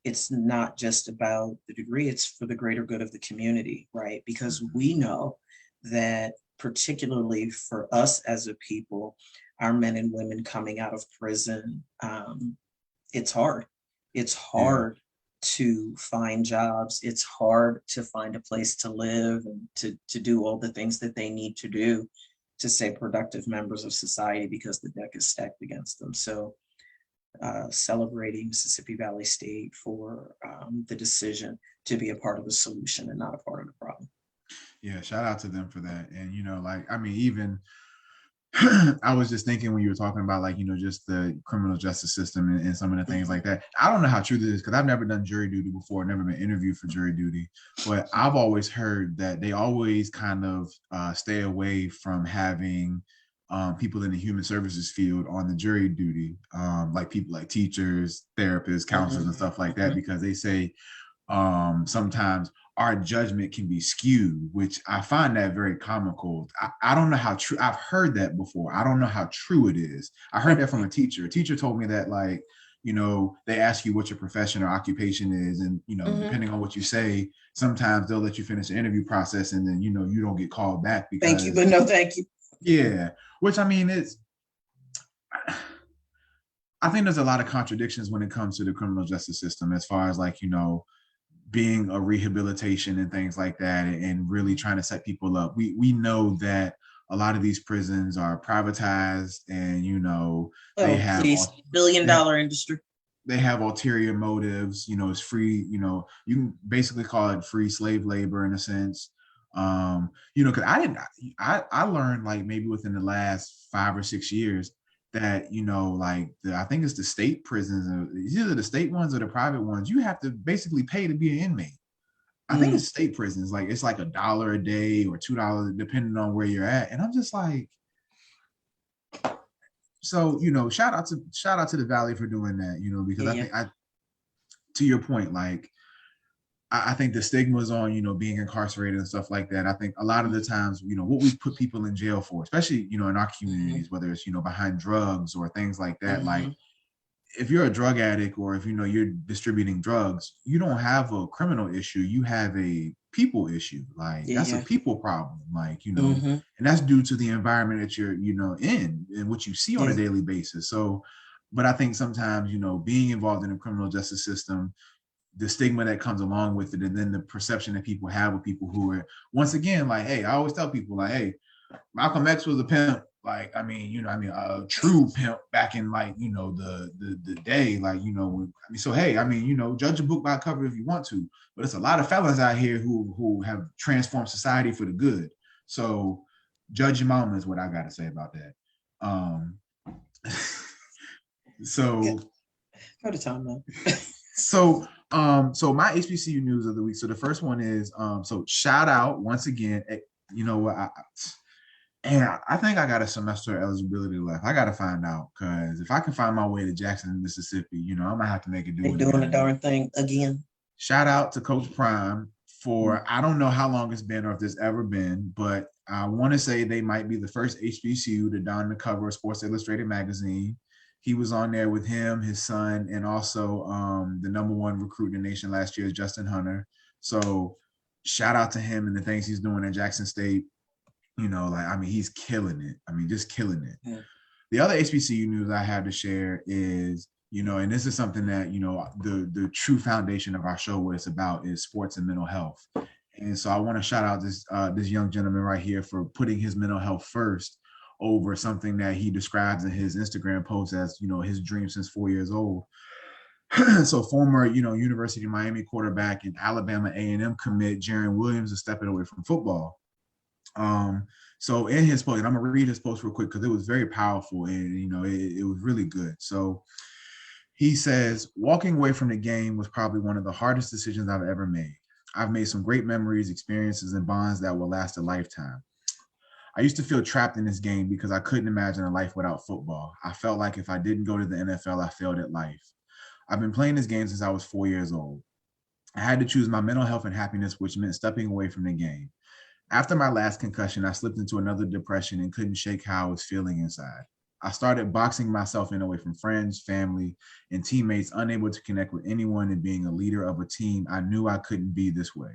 [SPEAKER 1] it's not just about the degree, it's for the greater good of the community, right? Because we know that particularly for us as a people, our men and women coming out of prison, it's hard. It's hard to find jobs. It's hard to find a place to live and to do all the things that they need to do to stay productive members of society because the deck is stacked against them. So celebrating Mississippi Valley State for the decision to be a part of the solution and not a part of the problem.
[SPEAKER 2] Yeah, shout out to them for that. And, even I was just thinking when you were talking about just the criminal justice system and some of the things like that. I don't know how true this is because I've never done jury duty before, never been interviewed for jury duty, but I've always heard that they always kind of stay away from having people in the human services field on the jury duty, like people like teachers, therapists, counselors, and stuff like that, because they say sometimes our judgment can be skewed, which I find that very comical. I don't know how true. I've heard that before. I don't know how true it is. I heard that from a teacher. A teacher told me that they ask you what your profession or occupation is, and depending on what you say, sometimes they'll let you finish the interview process, and then you don't get called back because
[SPEAKER 1] thank you, but no thank you.
[SPEAKER 2] Yeah, which I think there's a lot of contradictions when it comes to the criminal justice system, as far as like, being a rehabilitation and things like that, and really trying to set people up. We know that a lot of these prisons are privatized, and they
[SPEAKER 1] Oh,
[SPEAKER 2] have
[SPEAKER 1] please, billion-dollar industry.
[SPEAKER 2] they have ulterior motives. It's free. You can basically call it free slave labor in a sense. Because I learned, like, maybe within the last 5 or 6 years that like I think it's the state prisons, either the state ones or the private ones. You have to basically pay to be an inmate. I think it's state prisons. Like, it's like $1 a day or $2 depending on where you're at. And I'm just like, so shout out to the Valley for doing that. Because I think to your point, like, I think the stigmas on, being incarcerated and stuff like that. I think a lot of the times, what we put people in jail for, especially, in our communities, whether it's, behind drugs or things like that. Like, if you're a drug addict, or if, you're distributing drugs, you don't have a criminal issue. You have a people issue. Like, that's a people problem. Like, and that's due to the environment that you're, in and what you see on a daily basis. So, but I think sometimes, being involved in the criminal justice system, the stigma that comes along with it, and then the perception that people have of people who are, once again, like, hey, I always tell people, like, hey, Malcolm X was a pimp. Like, a true pimp back in, like, the day, like, so, hey, judge a book by cover if you want to, but it's a lot of fellas out here who have transformed society for the good. So judge your mama is what I got to say about that. So
[SPEAKER 1] go to time though.
[SPEAKER 2] So my HBCU news of the week. So the first one is, so shout out once again. You know what? I think I got a semester eligibility left. I got to find out, because if I can find my way to Jackson, Mississippi, I'm gonna have to make it do it.
[SPEAKER 1] They're doing the darn thing again.
[SPEAKER 2] Shout out to Coach Prime for, I don't know how long it's been or if there's ever been, but I want to say they might be the first HBCU to don the cover of Sports Illustrated magazine. He was on there with him, his son, and also the #1 recruit in the nation last year, Justin Hunter. So shout out to him and the things he's doing at Jackson State. He's killing it. Just killing it. Yeah. The other HBCU news I have to share is, and this is something that, the true foundation of our show, what it's about, is sports and mental health. And so I want to shout out this young gentleman right here for putting his mental health first over something that he describes in his Instagram post as, his dream since 4 years old. So former, University of Miami quarterback and Alabama A&M commit Jaron Williams is stepping away from football. So in his post, and I'm gonna read his post real quick because it was very powerful, and it was really good. So he says, walking away from the game was probably one of the hardest decisions I've ever made. I've made some great memories, experiences, and bonds that will last a lifetime. I used to feel trapped in this game because I couldn't imagine a life without football. I felt like if I didn't go to the NFL, I failed at life. I've been playing this game since I was 4 years old. I had to choose my mental health and happiness, which meant stepping away from the game. After my last concussion, I slipped into another depression and couldn't shake how I was feeling inside. I started boxing myself in away from friends, family, and teammates, unable to connect with anyone, and being a leader of a team. I knew I couldn't be this way.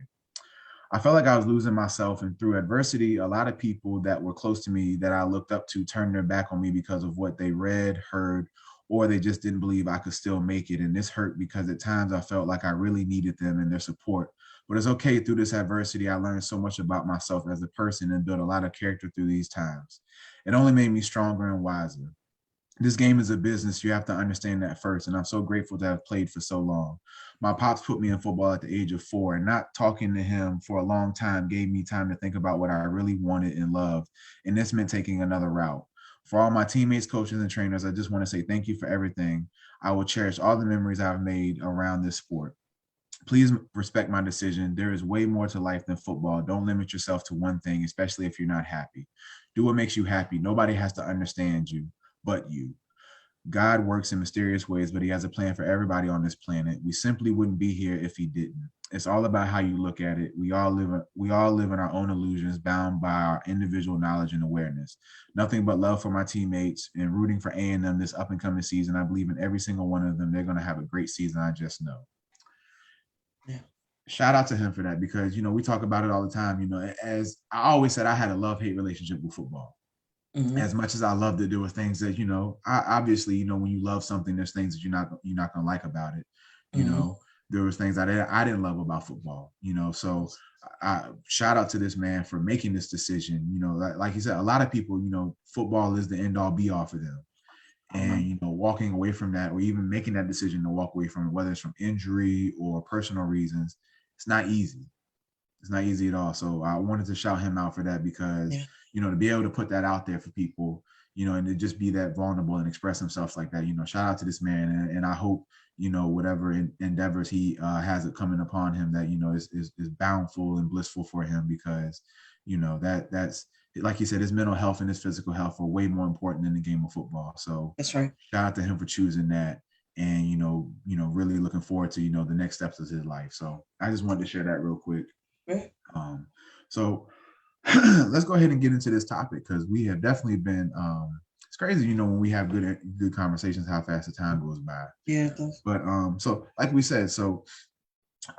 [SPEAKER 2] I felt like I was losing myself, and through adversity, a lot of people that were close to me that I looked up to turned their back on me because of what they read, heard, or they just didn't believe I could still make it. And this hurt because at times I felt like I really needed them and their support. But it's okay. Through this adversity, I learned so much about myself as a person and built a lot of character through these times. It only made me stronger and wiser. This game is a business. You have to understand that first. And I'm so grateful to have played for so long. My pops put me in football at the age of 4, and not talking to him for a long time gave me time to think about what I really wanted and loved. And this meant taking another route. For all my teammates, coaches, and trainers, I just want to say thank you for everything. I will cherish all the memories I've made around this sport. Please respect my decision. There is way more to life than football. Don't limit yourself to one thing, especially if you're not happy. Do what makes you happy. Nobody has to understand you but you. God works in mysterious ways, but he has a plan for everybody on this planet. We simply wouldn't be here if he didn't. It's all about how you look at it. We all live in our own illusions, bound by our individual knowledge and awareness. Nothing but love for my teammates and rooting for A&M this up and coming season. I believe in every single one of them. They're going to have a great season. I just know. Yeah. Shout out to him for that, because, we talk about it all the time. As I always said, I had a love-hate relationship with football. as much as I love to do things that, I obviously, when you love something, there's things that you're not going to like about it. There was things that I didn't love about football, so I shout out to this man for making this decision. Like you said, a lot of people, football is the end all be all for them. And, walking away from that, or even making that decision to walk away from it, whether it's from injury or personal reasons, it's not easy. It's not easy at all. So I wanted to shout him out for that because, to be able to put that out there for people, and to just be that vulnerable and express himself like that, shout out to this man. And I hope, whatever endeavors he has it coming upon him, that, is bountiful and blissful for him, because, that's, like you said, his mental health and his physical health are way more important than the game of football. So
[SPEAKER 3] that's right.
[SPEAKER 2] Shout out to him for choosing that. And, really looking forward to, the next steps of his life. So I just wanted to share that real quick. So let's go ahead and get into this topic, because we have definitely been it's crazy, when we have good conversations, how fast the time goes by.
[SPEAKER 3] Yeah, it does.
[SPEAKER 2] But so like we said, so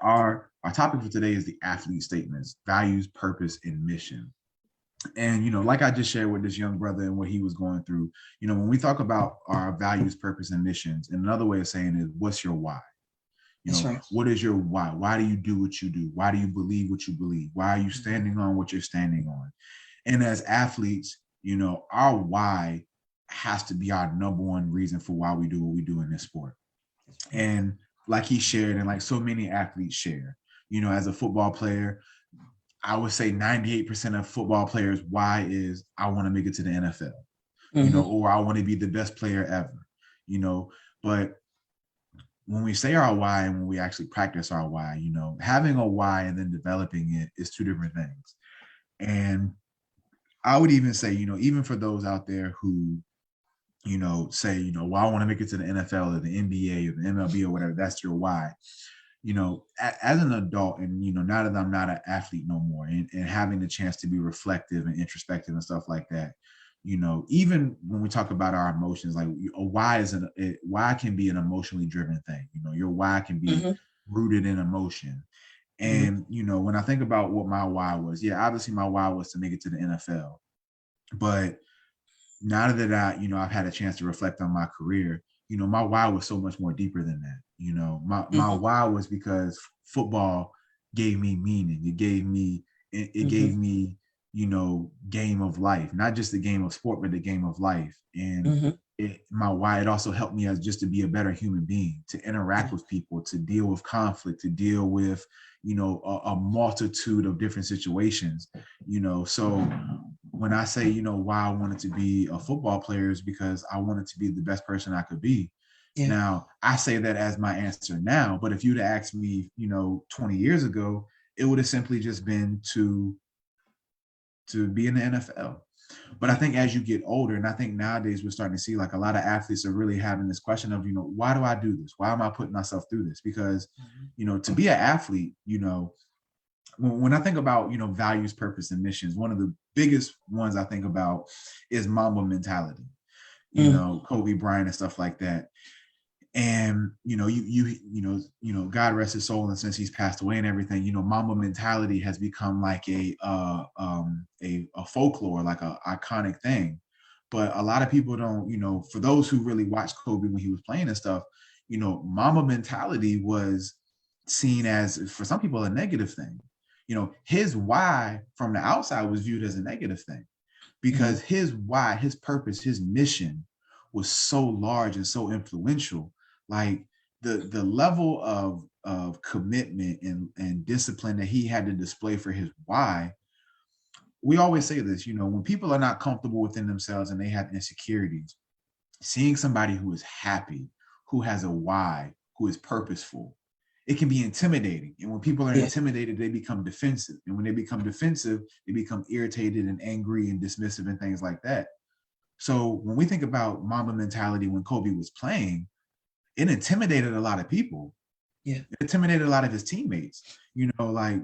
[SPEAKER 2] our topic for today is the athlete statements: values, purpose, and mission. And like I just shared with this young brother and what he was going through, when we talk about our values, purpose, and missions, and another way of saying is, what's your why?
[SPEAKER 3] Right.
[SPEAKER 2] What is your why? Why do you do what you do? Why do you believe what you believe? Why are you standing on what you're standing on? And as athletes, our why has to be our number one reason for why we do what we do in this sport. And like he shared, and like so many athletes share, as a football player, I would say 98% of football players' why is, I want to make it to the NFL, or I want to be the best player ever, but when we say our why and when we actually practice our why, having a why and then developing it is two different things. And I would even say, even for those out there who, say, well, I want to make it to the NFL or the NBA or the MLB or whatever, that's your why. As an adult, and, now that I'm not an athlete no more, and having the chance to be reflective and introspective and stuff like that, even when we talk about our emotions, like a why can be an emotionally driven thing. Your why can be rooted in emotion. And, when I think about what my why was, obviously my why was to make it to the NFL. But now that I've had a chance to reflect on my career, my why was so much more deeper than that. My why was because football gave me meaning. It gave me, game of life, not just the game of sport, but the game of life. And my why, it also helped me as just to be a better human being, to interact with people, to deal with conflict, to deal with, a multitude of different situations, so when I say, why I wanted to be a football player is because I wanted to be the best person I could be. Yeah. Now, I say that as my answer now, but if you'd have asked me, 20 years ago, it would have simply just been to be in the NFL. But I think as you get older, and I think nowadays we're starting to see, like, a lot of athletes are really having this question of, why do I do this? Why am I putting myself through this? Because, to be an athlete, when I think about, values, purpose, and missions, one of the biggest ones I think about is Mamba mentality, Kobe Bryant and stuff like that. And, God rest his soul, and since he's passed away and everything, Mamba mentality has become like a folklore, like a iconic thing. But a lot of people don't, for those who really watched Kobe when he was playing and stuff, Mamba mentality was seen as, for some people, a negative thing. His why from the outside was viewed as a negative thing, because his why, his purpose, his mission was so large and so influential. Like the level of commitment and discipline that he had to display for his why. We always say this, when people are not comfortable within themselves and they have insecurities, seeing somebody who is happy, who has a why, who is purposeful, it can be intimidating. And when people are intimidated, they become defensive. And when they become defensive, they become irritated and angry and dismissive and things like that. So when we think about Mamba mentality when Kobe was playing, it intimidated a lot of people. Yeah. It intimidated a lot of his teammates. I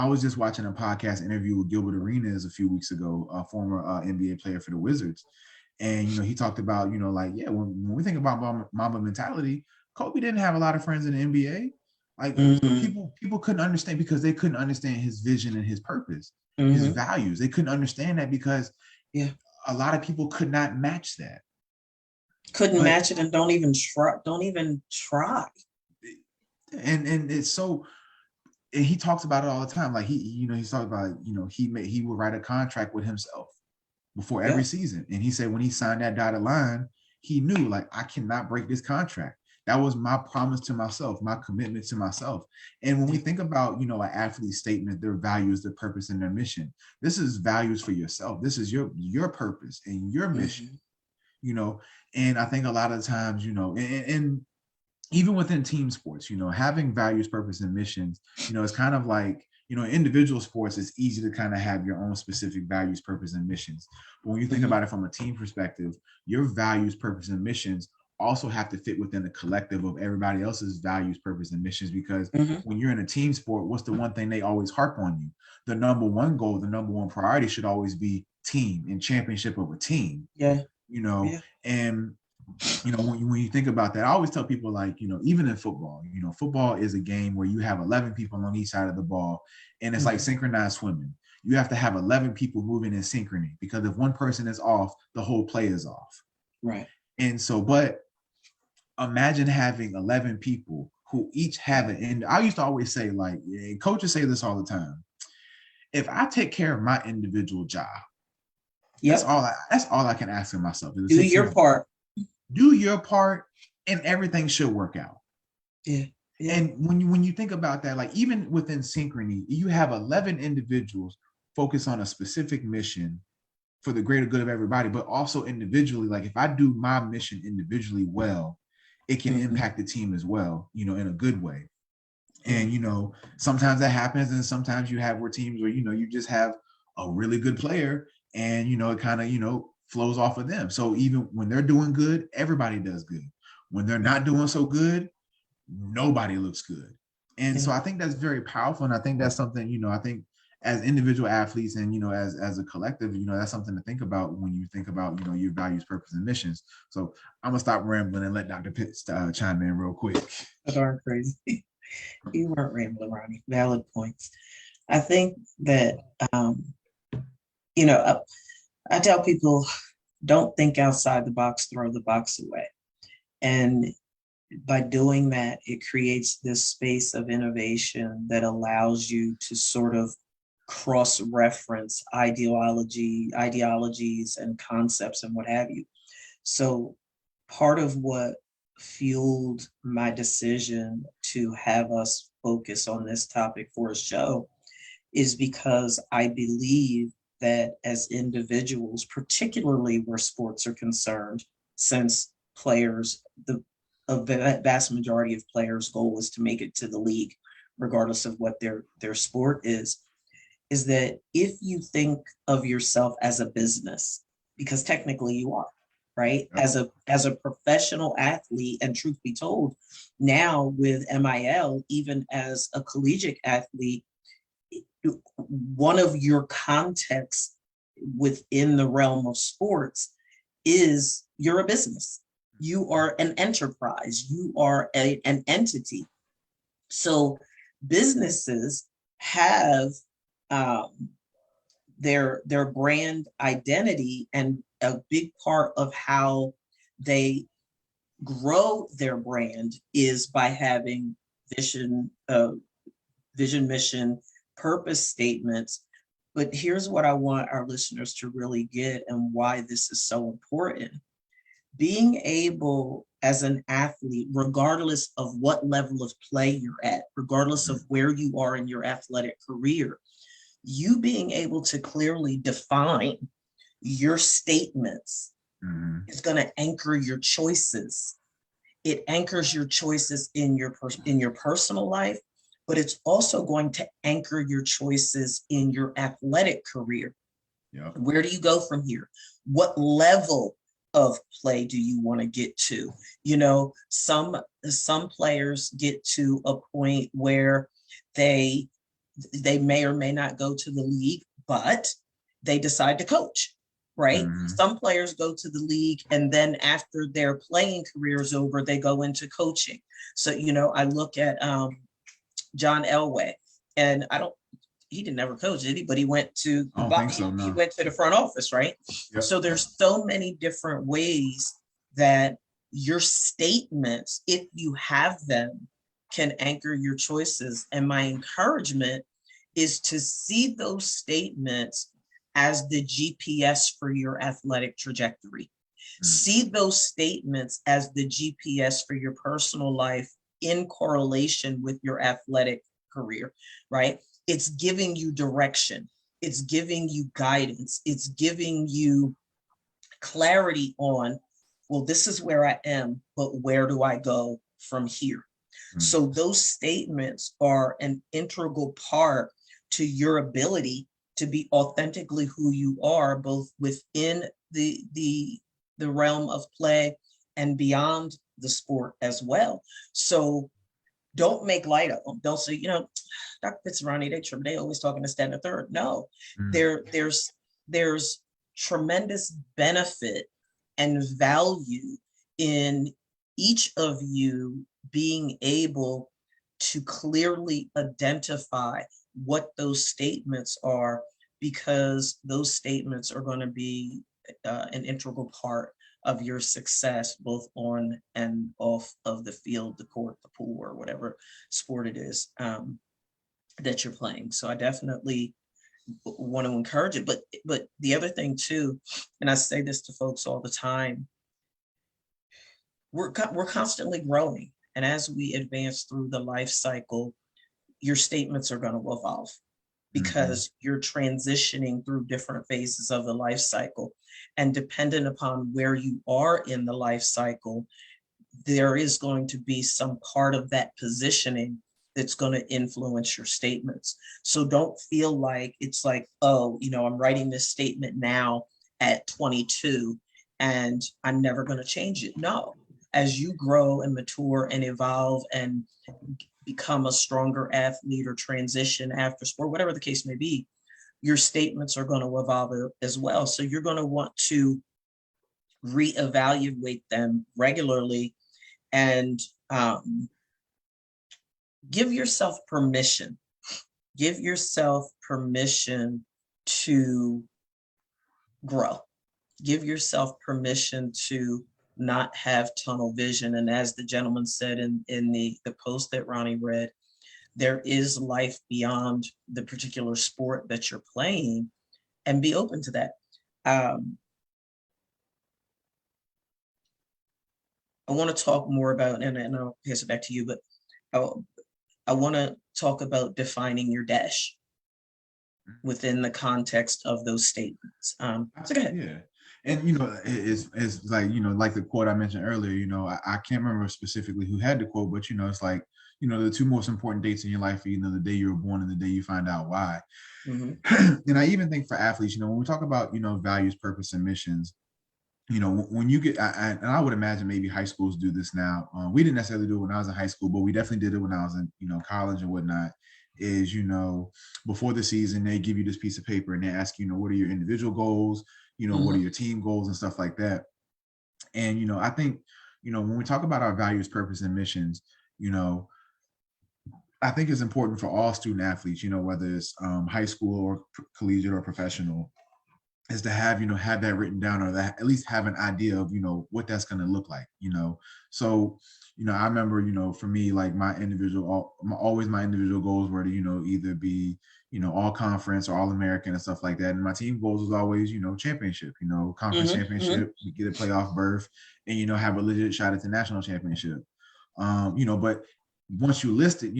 [SPEAKER 2] was just watching a podcast interview with Gilbert Arenas a few weeks ago, a former NBA player for the Wizards. And, he talked about, when we think about Mamba mentality, Kobe didn't have a lot of friends in the NBA. Like people couldn't understand, because they couldn't understand his vision and his purpose, his values. They couldn't understand that because a lot of people could not match that.
[SPEAKER 3] Couldn't match it and don't even try.
[SPEAKER 2] And it's so, and he talks about it all the time. Like he's talking about, he would write a contract with himself before every season. And he said when he signed that dotted line, he knew, like, I cannot break this contract. That was my promise to myself, my commitment to myself. And when we think about, an athlete's statement, their values, their purpose, and their mission, this is values for yourself. This is your purpose and your mission, and I think a lot of times, and even within team sports, having values, purpose, and missions, it's kind of like, individual sports, it's easy to kind of have your own specific values, purpose, and missions. But when you think about it from a team perspective, your values, purpose, and missions also have to fit within the collective of everybody else's values, purpose, and missions. Because when you're in a team sport, what's the one thing they always harp on you? The number one goal, the number one priority should always be team and championship of a team.
[SPEAKER 1] Yeah.
[SPEAKER 2] And when you think about that, I always tell people, like, even in football, football is a game where you have 11 people on each side of the ball, and it's like synchronized swimming. You have to have 11 people moving in synchrony, because if one person is off, the whole play is off.
[SPEAKER 1] Right.
[SPEAKER 2] And so, but imagine having 11 people who each have an end. I used to always say, like, coaches say this all the time: if I take care of my individual job, that's all I can ask of myself.
[SPEAKER 1] Do your part.
[SPEAKER 2] Do your part, and everything should work out.
[SPEAKER 1] Yeah.
[SPEAKER 2] And when you think about that, like, even within synchrony, you have 11 individuals focused on a specific mission for the greater good of everybody, but also individually. Like, if I do my mission individually well, it can impact the team as well, in a good way. And, sometimes that happens, and sometimes you have where teams where, you just have a really good player, and, it kind of, flows off of them. So even when they're doing good, everybody does good. When they're not doing so good, nobody looks good. And so I think that's very powerful. And I think that's something, I think as individual athletes and, as a collective, that's something to think about when you think about, your values, purpose, and missions. So I'm gonna stop rambling and let Dr. Pitts chime in real quick.
[SPEAKER 1] That's darn crazy. You weren't rambling, Ronnie. Valid points. I think that, I tell people, don't think outside the box, throw the box away. And by doing that, it creates this space of innovation that allows you to sort of cross-reference ideologies and concepts and what have you. So part of what fueled my decision to have us focus on this topic for a show is because I believe that as individuals, particularly where sports are concerned, since players, the vast majority of players' goal is to make it to the league, regardless of what their sport is that if you think of yourself as a business, because technically you are, right? Yep. As a professional athlete, and truth be told, now with MIL, even as a collegiate athlete, one of your contexts within the realm of sports is you're a business. You are an enterprise. You are an entity. So businesses have their brand identity, and a big part of how they grow their brand is by having vision, mission, purpose statements. But here's what I want our listeners to really get and why this is so important. Being able as an athlete, regardless of what level of play you're at, regardless of where you are in your athletic career, you being able to clearly define your statements is going to anchor your choices. It anchors your choices in your personal life, but it's also going to anchor your choices in your athletic career. Yeah. Where do you go from here? What level of play do you want to get to? Some players get to a point where they may or may not go to the league, but they decide to coach, right? Some players go to the league, and then after their playing career is over, they go into coaching. So, I look at John Elway, and he didn't ever coach, did he? But he went to
[SPEAKER 2] I don't think so,
[SPEAKER 1] he
[SPEAKER 2] no.
[SPEAKER 1] went to the front office, right?
[SPEAKER 2] Yep.
[SPEAKER 1] So there's so many different ways that your statements, if you have them, can anchor your choices. And my encouragement is to see those statements as the GPS for your athletic trajectory. See those statements as the GPS for your personal life in correlation with your athletic career, right? It's giving you direction. It's giving you guidance. It's giving you clarity on, well, this is where I am, but where do I go from here? So those statements are an integral part to your ability to be authentically who you are, both within the realm of play and beyond the sport as well. So don't make light of them. Don't say, Dr. Fitz, Ronnie, they always talking to stand a third. No, there's tremendous benefit and value in each of you being able to clearly identify what those statements are, because those statements are going to be an integral part of your success, both on and off of the field, the court, the pool, or whatever sport it is that you're playing. So I definitely want to encourage it. But the other thing too, and I say this to folks all the time, we're constantly growing. And as we advance through the life cycle, your statements are going to evolve, because you're transitioning through different phases of the life cycle. And dependent upon where you are in the life cycle, there is going to be some part of that positioning that's going to influence your statements. So don't feel like it's like, oh, I'm writing this statement now at 22 and I'm never going to change it. No, as you grow and mature and evolve and become a stronger athlete or transition after sport, whatever the case may be, your statements are going to evolve as well. So you're going to want to reevaluate them regularly and give yourself permission. Give yourself permission to grow. Give yourself permission to not have tunnel vision. And as the gentleman said in the post that Ronnie read, there is life beyond the particular sport that you're playing, and be open to that. I want to talk more about, and I'll pass it back to you, but I want to talk about defining your dash within the context of those statements. So go ahead.
[SPEAKER 2] Yeah. And, it's like, like the quote I mentioned earlier, I can't remember specifically who had the quote, but, it's like, the two most important dates in your life are, the day you were born and the day you find out why. And I even think for athletes, when we talk about, values, purpose, and missions, when you get, and I would imagine maybe high schools do this now. We didn't necessarily do it when I was in high school, but we definitely did it when I was in, college and whatnot. Is, before the season, they give you this piece of paper and they ask you, what are your individual goals? What are your team goals and stuff like that. And, I think, when we talk about our values, purpose, and missions, I think it's important for all student athletes, whether it's high school or collegiate or professional, is to have, have that written down, or that at least have an idea of, what that's going to look like, So, I remember, for me, like my individual goals were to, either be, all conference or all American and stuff like that. And my team goals was always, championship, conference championship, get a playoff berth, and, have a legit shot at the national championship. But once you list it,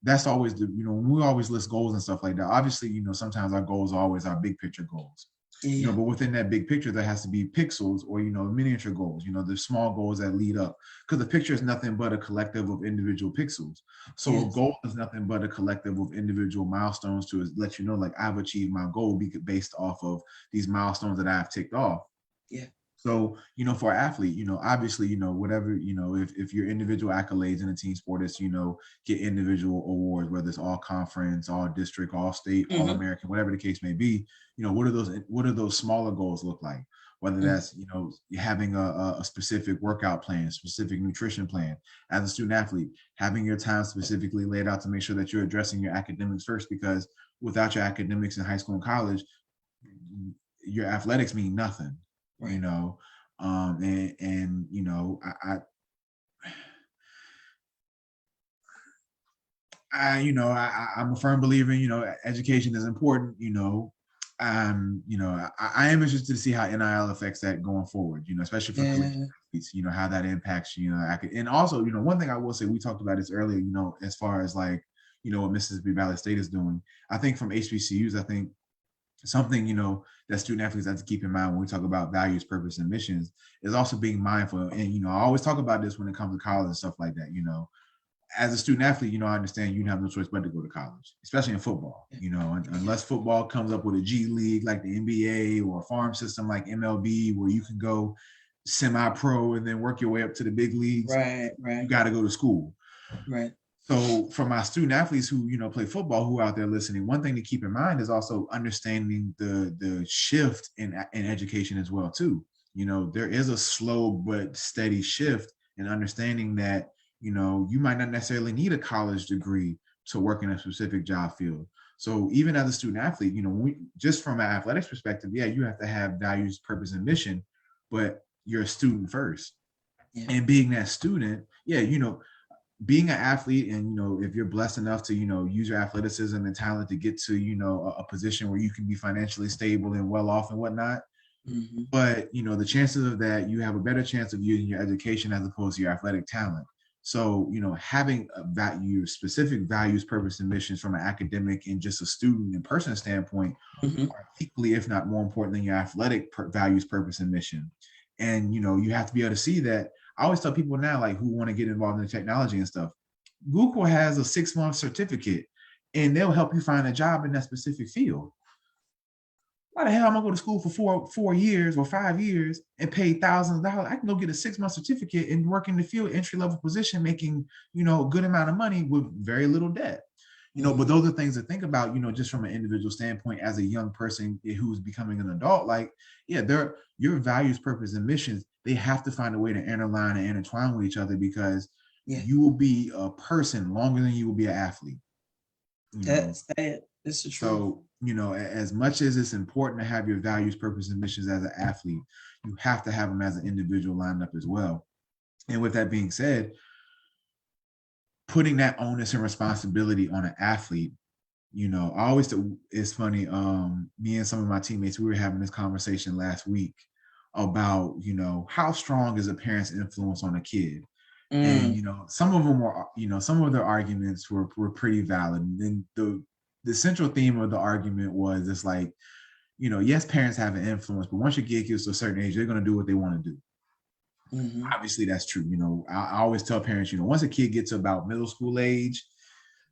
[SPEAKER 2] that's always when we always list goals and stuff like that. Obviously, sometimes our goals are always our big picture goals. But within that big picture, there has to be pixels or, miniature goals, the small goals that lead up, because the picture is nothing but a collective of individual pixels. So a goal is nothing but a collective of individual milestones to let you know, like, I've achieved my goal based off of these milestones that I've ticked off. So, for an athlete, obviously, whatever, if your individual accolades in a team sport is, get individual awards, whether it's all conference, all district, all state, all American, whatever the case may be, what do those smaller goals look like? whether that's, you know, having a specific workout plan, specific nutrition plan. As a student athlete, having your time specifically laid out to make sure that you're addressing your academics first, because without your academics in high school and college, your athletics mean nothing,
[SPEAKER 3] Right.
[SPEAKER 2] you know. And you know, I'm a firm believer in, you know, education is important, you know. You know, I am interested to see how NIL affects that going forward, you know, especially for collegiate athletes, you know, how that impacts, you know, and also, you know, one thing I will say, we talked about this earlier, you know, as far as like, you know, what Mississippi Valley State is doing. I think from HBCUs, I think something, you know, that student athletes have to keep in mind when we talk about values, purpose, and missions is also being mindful. And, you know, I always talk about this when it comes to college and stuff like that, you know. As a student athlete, you know, I understand you have no choice but to go to college, especially in football, you know, unless football comes up with a G League like the NBA or a farm system like MLB, where you can go semi-pro and then work your way up to the big leagues.
[SPEAKER 3] Right.
[SPEAKER 2] You got to go to school.
[SPEAKER 3] Right.
[SPEAKER 2] So for my student athletes who, you know, play football, who are out there listening, one thing to keep in mind is also understanding the shift in education as well too. You know, there is a slow but steady shift in understanding that, you know, you might not necessarily need a college degree to work in a specific job field. So even as a student athlete, you know, just from an athletics perspective, yeah, you have to have values, purpose, and mission, but you're a student first.
[SPEAKER 3] Yeah.
[SPEAKER 2] And being that student, yeah, you know, being an athlete, and, you know, if you're blessed enough to, you know, use your athleticism and talent to get to, you know, a position where you can be financially stable and well off and whatnot.
[SPEAKER 3] Mm-hmm.
[SPEAKER 2] But, you know, the chances of that, you have a better chance of using your education as opposed to your athletic talent. So, you know, having your specific values, purpose, and missions from an academic and just a student and person standpoint are equally, if not more important than your athletic values, purpose, and mission. And, you know, you have to be able to see that. I always tell people now, like, who want to get involved in the technology and stuff, Google has a 6-month certificate and they'll help you find a job in that specific field. Why the hell am I going to go to school for 4 years or 5 years and pay thousands of dollars? I can go get a 6-month certificate and work in the field, entry-level position, making, you know, a good amount of money with very little debt. You know, but those are things to think about, you know, just from an individual standpoint as a young person who's becoming an adult. Like, yeah, your values, purpose, and missions, they have to find a way to interline and intertwine with each other, because you will be a person longer than you will be an athlete.
[SPEAKER 3] That's the truth.
[SPEAKER 2] So, you know, as much as it's important to have your values, purpose, and missions as an athlete, you have to have them as an individual lined up as well. And with that being said, putting that onus and responsibility on an athlete, you know, I always, it's funny, me and some of my teammates, we were having this conversation last week about, you know, how strong is a parent's influence on a kid. And, you know, some of them were, you know, some of their arguments were pretty valid. And then the central theme of the argument was, it's like, you know, yes, parents have an influence, but once your kid gets to a certain age, they're going to do what they want to do. Obviously, that's true. You know, I always tell parents, you know, once a kid gets to about middle school age,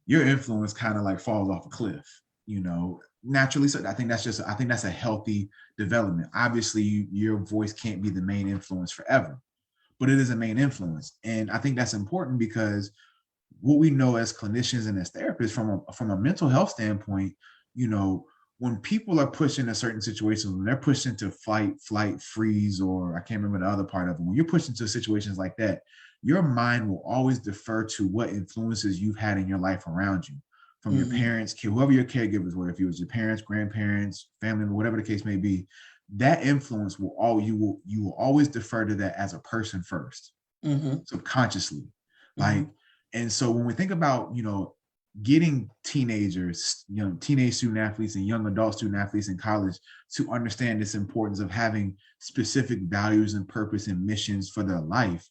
[SPEAKER 2] your influence kind of like falls off a cliff, you know, naturally. So I think that's a healthy development. Obviously, your voice can't be the main influence forever, but it is a main influence. And I think that's important, because what we know as clinicians and as therapists from a mental health standpoint, you know, when people are pushed into certain situations, when they're pushed into fight, flight, freeze, or I can't remember the other part of it, when you're pushed into situations like that, your mind will always defer to what influences you've had in your life around you, from your parents, whoever your caregivers were, if it was your parents, grandparents, family, whatever the case may be. That influence you will always defer to that as a person first, subconsciously. Like, and so when we think about, you know, getting teenagers, you know, teenage student athletes and young adult student athletes in college to understand this importance of having specific values and purpose and missions for their life,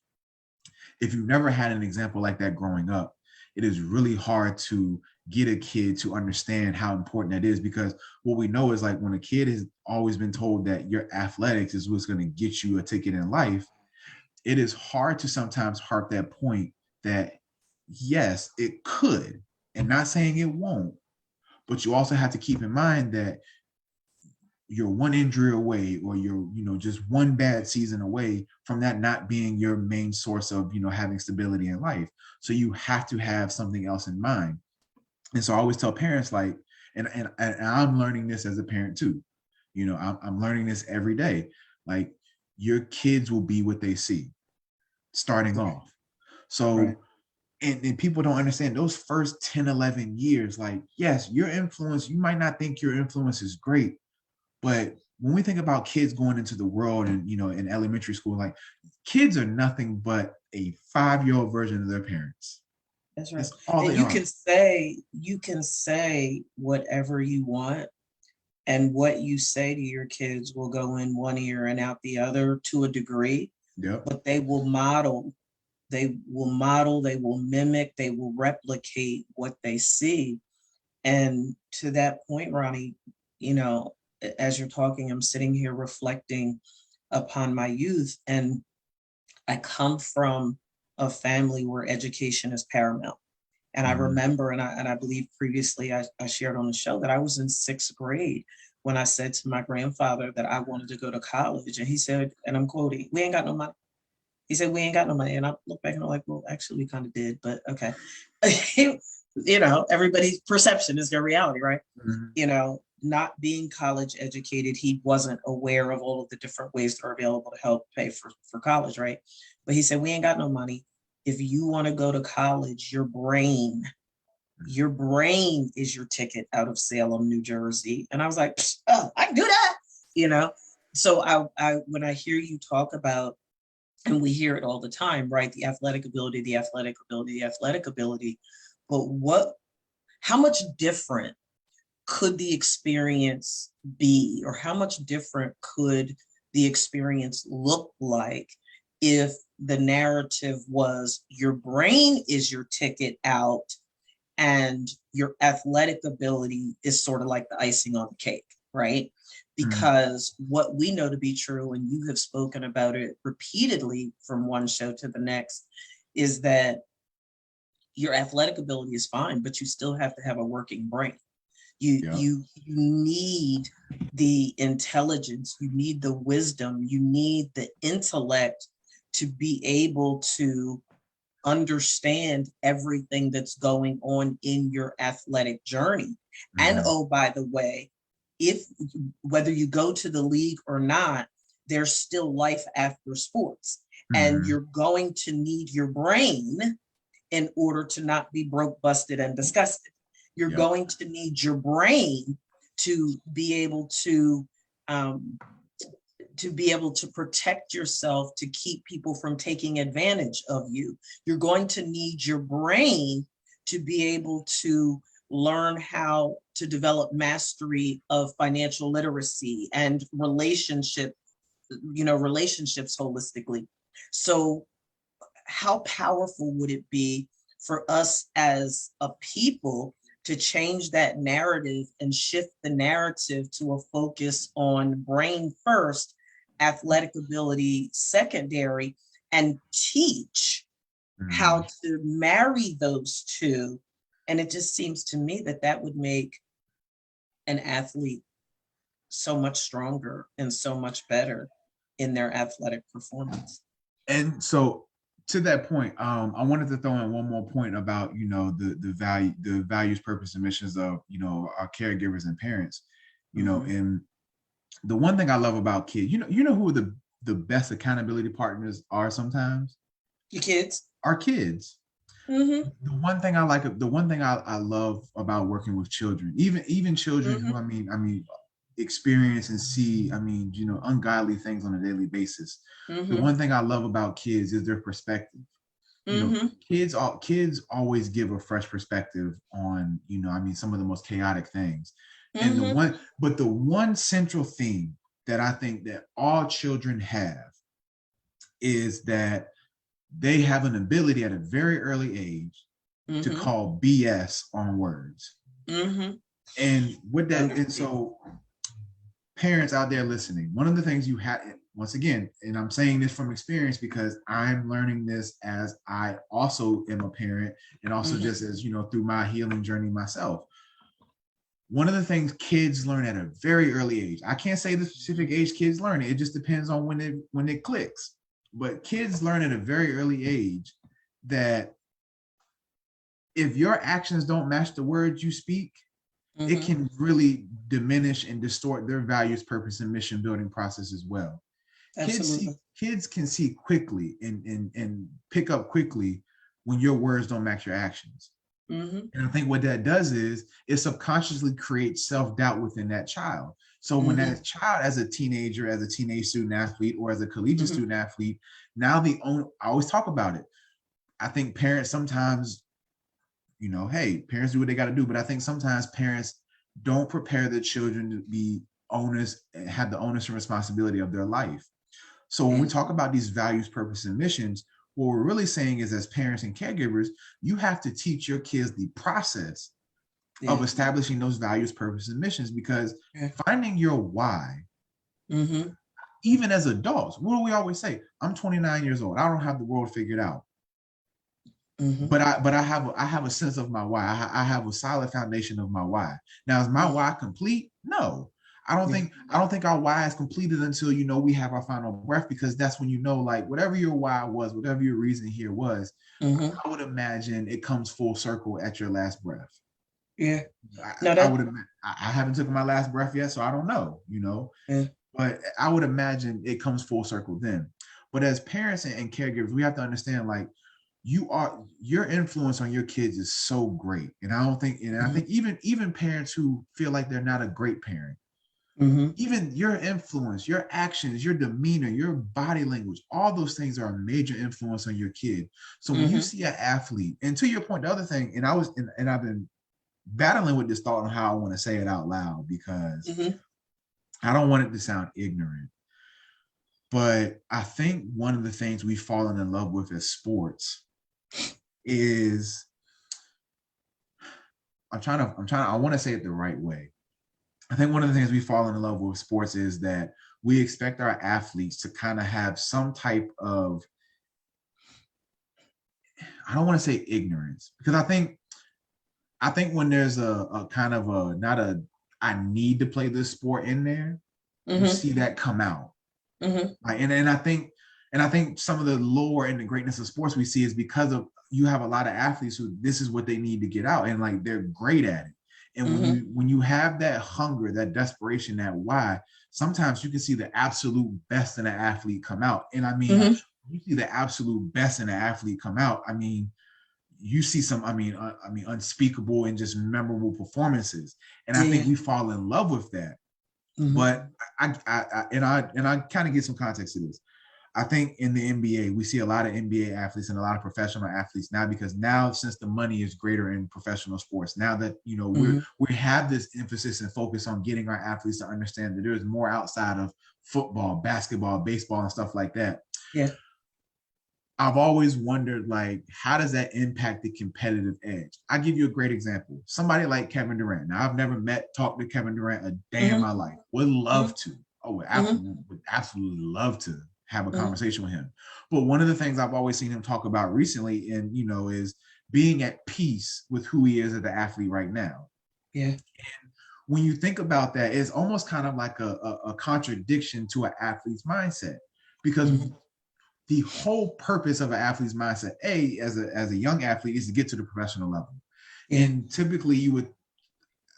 [SPEAKER 2] if you've never had an example like that growing up, it is really hard to get a kid to understand how important that is. Because what we know is, like, when a kid has always been told that your athletics is what's going to get you a ticket in life, it is hard to sometimes harp that point that, yes, it could, and not saying it won't, but you also have to keep in mind that you're one injury away, or you're, you know, just one bad season away from that not being your main source of, you know, having stability in life. So you have to have something else in mind. And so I always tell parents, like, and I'm learning this as a parent too. You know, I'm learning this every day. like your kids will be what they see starting off. So, and people don't understand those first 10, 11 years, like, yes, your influence, you might not think your influence is great, but when we think about kids going into the world and, in elementary school, like kids are nothing but a 5-year-old version of their parents.
[SPEAKER 3] That's right.
[SPEAKER 2] That's all
[SPEAKER 3] And
[SPEAKER 2] they
[SPEAKER 3] you
[SPEAKER 2] are.
[SPEAKER 3] can say whatever you want, and what you say to your kids will go in one ear and out the other to a degree.
[SPEAKER 2] Yep.
[SPEAKER 3] But they will model, they will mimic, they will replicate what they see. And to that point, Ronnie, as you're talking, I'm sitting here reflecting upon my youth, and I come from a family where education is paramount. And I remember, and I believe previously I shared on the show that I was in 6th grade when I said to my grandfather that I wanted to go to college. And he said, and I'm quoting, "We ain't got no money." He said, "We ain't got no money." And I look back and I'm like, well, actually we kind of did, but okay. Everybody's perception is their reality, right? Not being college educated, he wasn't aware of all of the different ways that are available to help pay for college, right? But he said, "We ain't got no money. If you want to go to college, your brain is your ticket out of Salem, New Jersey." And I was like, "Oh, I can do that." So I when I hear you talk about, and we hear it all the time, right? The athletic ability, the athletic ability, the athletic ability. But how much different could the experience be, or how much different could the experience look like if the narrative was your brain is your ticket out and your athletic ability is sort of like the icing on the cake, right? Because what we know to be true, and you have spoken about it repeatedly from one show to the next, is that your athletic ability is fine, but you still have to have a working brain. You need the intelligence, you need the wisdom, you need the intellect to be able to understand everything that's going on in your athletic journey. And oh, by the way, whether you go to the league or not, there's still life after sports. And you're going to need your brain in order to not be broke, busted, and disgusted. You're going to need your brain to be able to protect yourself, to keep people from taking advantage of you. You're going to need your brain to be able to learn how to develop mastery of financial literacy and relationships holistically. So how powerful would it be for us as a people to change that narrative and shift the narrative to a focus on brain first, athletic ability secondary, and teach how to marry those two? And it just seems to me that would make an athlete so much stronger and so much better in their athletic performance.
[SPEAKER 2] And so to that point, I wanted to throw in one more point about, the values, purpose, and missions of, our caregivers and parents, and the one thing I love about kids, who the best accountability partners are sometimes?
[SPEAKER 3] Your kids.
[SPEAKER 2] Our kids. The one thing I love about working with children, even children who, I mean, experience and see, ungodly things on a daily basis. The one thing I love about kids is their perspective. Kids always give a fresh perspective on, some of the most chaotic things. And the one central theme that I think that all children have is that they have an ability at a very early age to call BS on words. And with that, and so parents out there listening, one of the things you have, once again, and I'm saying this from experience because I'm learning this as I also am a parent, and also just as, through my healing journey myself. One of the things kids learn at a very early age, I can't say the specific age kids learn it, it just depends on when it clicks. But kids learn at a very early age that if your actions don't match the words you speak, it can really diminish and distort their values, purpose, and mission building process as well.
[SPEAKER 3] Absolutely.
[SPEAKER 2] Kids can see quickly and pick up quickly when your words don't match your actions.
[SPEAKER 3] Mm-hmm.
[SPEAKER 2] And I think what that does is it subconsciously creates self-doubt within that child. So when
[SPEAKER 3] Mm-hmm.
[SPEAKER 2] that child, as a teenager, as a teenage student athlete, or as a collegiate
[SPEAKER 3] Mm-hmm.
[SPEAKER 2] student athlete, now I always talk about it. I think parents sometimes, hey, parents do what they got to do, but I think sometimes parents don't prepare their children to be owners and have the onus and responsibility of their life. So when we talk about these values, purpose, and missions, what we're really saying is, as parents and caregivers, you have to teach your kids the process of establishing those values, purpose, and missions, because finding your why,
[SPEAKER 3] Mm-hmm.
[SPEAKER 2] even as adults, what do we always say? I'm 29 years old. I don't have the world figured out.
[SPEAKER 3] Mm-hmm.
[SPEAKER 2] But I have a sense of my why. I have a solid foundation of my why. Now, is my why complete? No. I don't think our why is completed until we have our final breath, because that's when like whatever your why was, whatever your reason here was, I would imagine it comes full circle at your last breath.
[SPEAKER 3] Yeah.
[SPEAKER 2] I haven't taken my last breath yet, so I don't know, but I would imagine it comes full circle then. But as parents and caregivers, we have to understand, like, your influence on your kids is so great. And I think even parents who feel like they're not a great parent, even your influence, your actions, your demeanor, your body language, all those things are a major influence on your kid. So when you see an athlete, and to your point, the other thing, and I've been battling with this thought on how I want to say it out loud, because I don't want it to sound ignorant. But I think one of the things we've fallen in love with as sports is, I want to say it the right way. I think one of the things we've fallen in love with sports is that we expect our athletes to kind of have some type of, I don't want to say ignorance, because I think when there's a kind of a, not a, I need to play this sport in there, you see that come out. Like, and I think some of the lore and the greatness of sports we see is because of, you have a lot of athletes who this is what they need to get out, and like they're great at it. And when you have that hunger, that desperation, that why, sometimes you can see the absolute best in an athlete come out. And I mean, you see the absolute best in an athlete come out. I mean, you see some, unspeakable and just memorable performances. And I think we fall in love with that. But I kind of get some context to this. I think in the NBA, we see a lot of NBA athletes and a lot of professional athletes now, because now, since the money is greater in professional sports, now that, we have this emphasis and focus on getting our athletes to understand that there's more outside of football, basketball, baseball, and stuff like that.
[SPEAKER 3] Yeah.
[SPEAKER 2] I've always wondered, like, how does that impact the competitive edge? I'll give you a great example. Somebody like Kevin Durant. Now, I've never talked to Kevin Durant a day in my life. Would love to. Would absolutely love to have a conversation with him. But one of the things I've always seen him talk about recently, and is being at peace with who he is as an athlete right now.
[SPEAKER 3] Yeah.
[SPEAKER 2] And when you think about that, it's almost kind of like a contradiction to an athlete's mindset, because the whole purpose of an athlete's mindset, as a young athlete, is to get to the professional level. And typically, you would,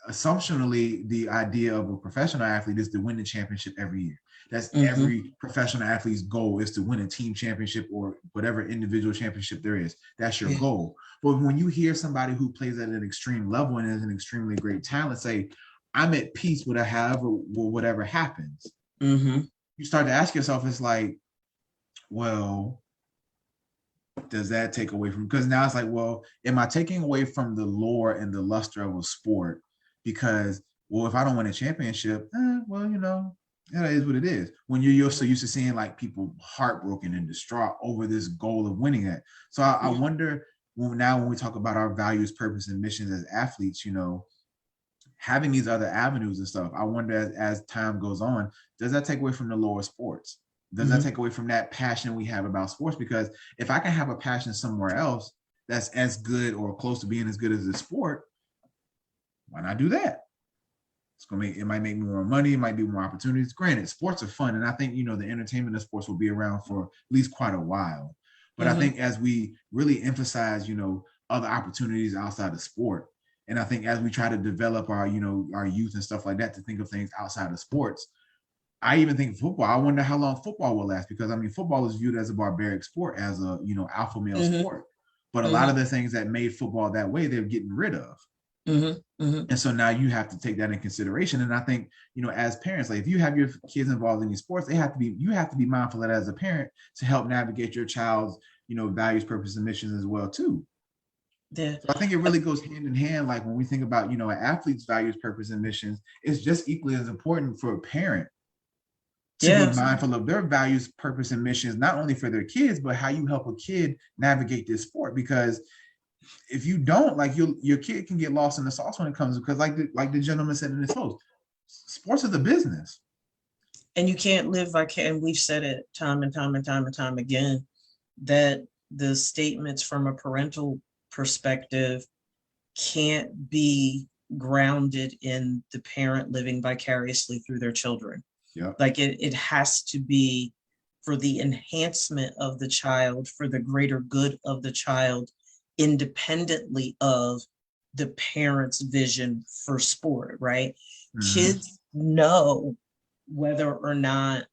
[SPEAKER 2] assumptionally, the idea of a professional athlete is to win the championship every year. That's every professional athlete's goal, is to win a team championship or whatever individual championship there is. That's your goal. But when you hear somebody who plays at an extreme level and is an extremely great talent say, I'm at peace with whatever happens, you start to ask yourself, it's like, well, does that take away from, because now it's like, well, am I taking away from the lore and the luster of a sport? Because, well, if I don't win a championship, that is what it is. When you're so used to seeing like people heartbroken and distraught over this goal of winning that. So I wonder, when we talk about our values, purpose, and missions as athletes, having these other avenues and stuff, I wonder, as time goes on, does that take away from the lore of sports? Does that take away from that passion we have about sports? Because if I can have a passion somewhere else that's as good or close to being as good as the sport, why not do that? It might make me more money, it might be more opportunities. Granted, sports are fun, and I think the entertainment of sports will be around for at least quite a while. But I think as we really emphasize, other opportunities outside of sport, and I think as we try to develop our, our youth and stuff like that to think of things outside of sports, I even think football, I wonder how long football will last, because I mean, football is viewed as a barbaric sport, as a, you know, alpha male sport. But a lot of the things that made football that way, they're getting rid of. And so now you have to take that in consideration. And I think, you know, as parents, like if you have your kids involved in these sports, you have to be mindful of that as a parent to help navigate your child's, you know, values, purpose, and missions as well too.
[SPEAKER 3] Yeah.
[SPEAKER 2] So I think it really goes hand in hand. Like when we think about, you know, an athlete's values, purpose, and missions, it's just equally as important for a parent to be mindful of their values, purpose, and missions, not only for their kids, but how you help a kid navigate this sport. Because if you don't, like your kid can get lost in the sauce when it comes, because like the gentleman said in his post, sports is a business.
[SPEAKER 3] And you can't live and we've said it time and time and time and time again, that the statements from a parental perspective can't be grounded in the parent living vicariously through their children.
[SPEAKER 2] Yeah.
[SPEAKER 3] Like it has to be for the enhancement of the child, for the greater good of the child, independently of the parent's vision for sport, right? Kids know whether or not,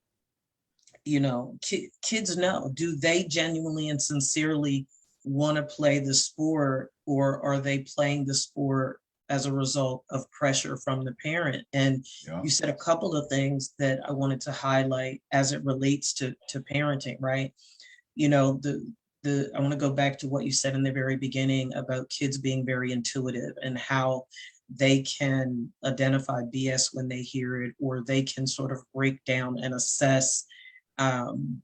[SPEAKER 3] you know, kids know, do they genuinely and sincerely want to play the sport, or are they playing the sport as a result of pressure from the parent? And you said a couple of things that I wanted to highlight as it relates to parenting, right? You know, I want to go back to what you said in the very beginning about kids being very intuitive and how they can identify BS when they hear it, or they can sort of break down and assess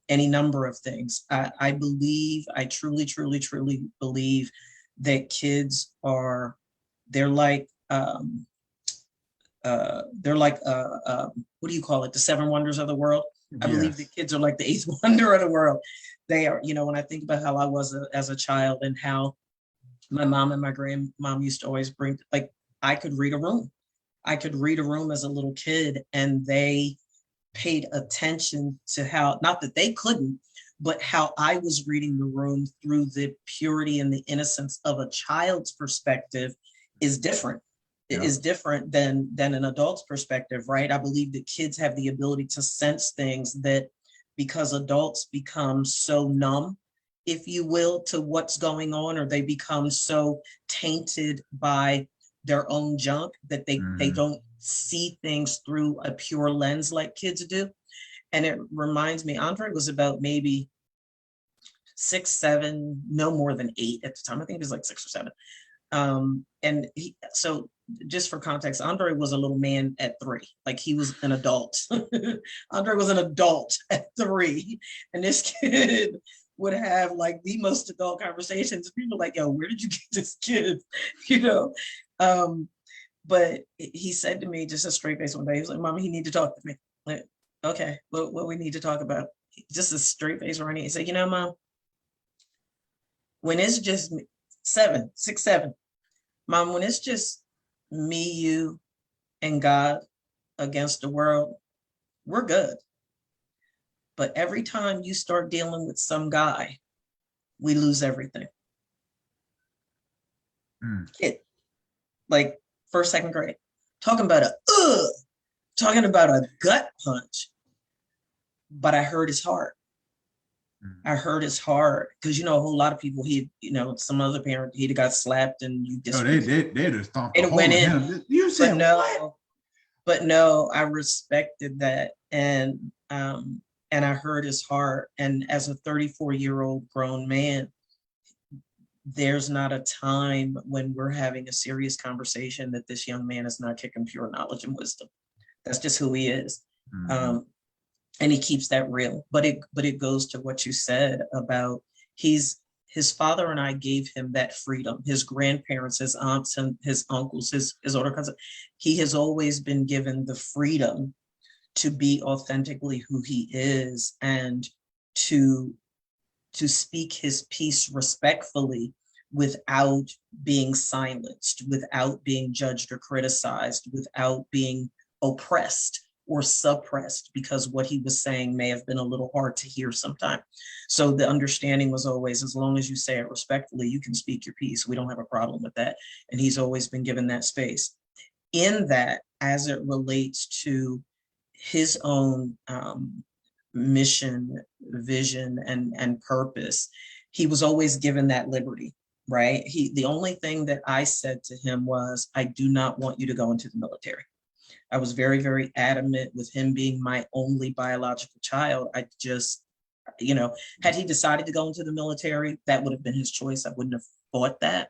[SPEAKER 3] any number of things. I truly believe that kids they're like what do you call it? The seven wonders of the world. I believe that kids are like the eighth wonder of the world. They are, you know, when I think about how I was as a child and how my mom and my grandmom used to always bring, like, I could read a room. I could read a room as a little kid, and they paid attention to how, not that they couldn't, but how I was reading the room through the purity and the innocence of a child's perspective is different. It is different than an adult's perspective, right? I believe that kids have the ability to sense things that, because adults become so numb, if you will, to what's going on, or they become so tainted by their own junk that they don't see things through a pure lens like kids do. And it reminds me, Andre was about maybe 6, 7, no more than 8 at the time. I think he was like 6 or 7. And so just for context, Andre was a little man at 3, like he was an adult. Andre was an adult at 3. And this kid would have like the most adult conversations. People like, yo, where did you get this kid? You know? But he said to me, just a straight face one day, he was like, Mama, he need to talk to me. Like, okay, what we need to talk about? Just a straight face, Ronnie. He said, you know, Mom, when it's just me, 6, 7, Mom, when it's just me, you, and God against the world, we're good. But every time you start dealing with some guy, we lose everything. Kid, like 1st, 2nd grade, talking about a gut punch. But I heard his heart. I heard his heart, because you know a whole lot of people, some other parent, he'd have got slapped and you just
[SPEAKER 2] they just stomped
[SPEAKER 3] it went in him.
[SPEAKER 2] You said what?
[SPEAKER 3] But no, I respected that, and I heard his heart. And as a 34-year-old grown man, there's not a time when we're having a serious conversation that this young man is not kicking pure knowledge and wisdom. That's just who he is. And he keeps that real. But it goes to what you said about his father and I gave him that freedom. His grandparents, his aunts and his uncles, his older cousins, he has always been given the freedom to be authentically who he is, and to speak his piece respectfully without being silenced, without being judged or criticized, without being oppressed or suppressed, because what he was saying may have been a little hard to hear sometimes. So the understanding was always, as long as you say it respectfully, you can speak your piece. We don't have a problem with that. And he's always been given that space. In that, as it relates to his own mission, vision, and purpose, he was always given that liberty, right? The only thing that I said to him was, I do not want you to go into the military. I was very, very adamant with him being my only biological child. I just, had he decided to go into the military, that would have been his choice. I wouldn't have fought that.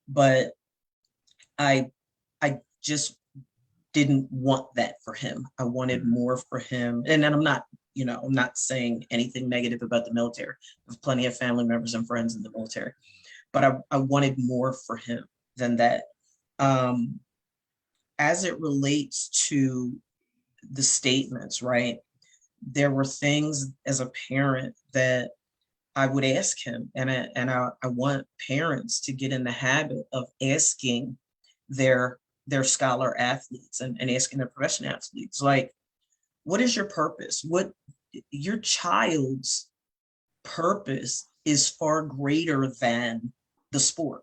[SPEAKER 3] But I just didn't want that for him. I wanted more for him. And then I'm not saying anything negative about the military. I have plenty of family members and friends in the military, but I wanted more for him than that. As it relates to the statements, right? There were things as a parent that I would ask him, and I want parents to get in the habit of asking their scholar athletes and asking their professional athletes, like, what is your purpose? What your child's purpose is far greater than the sport.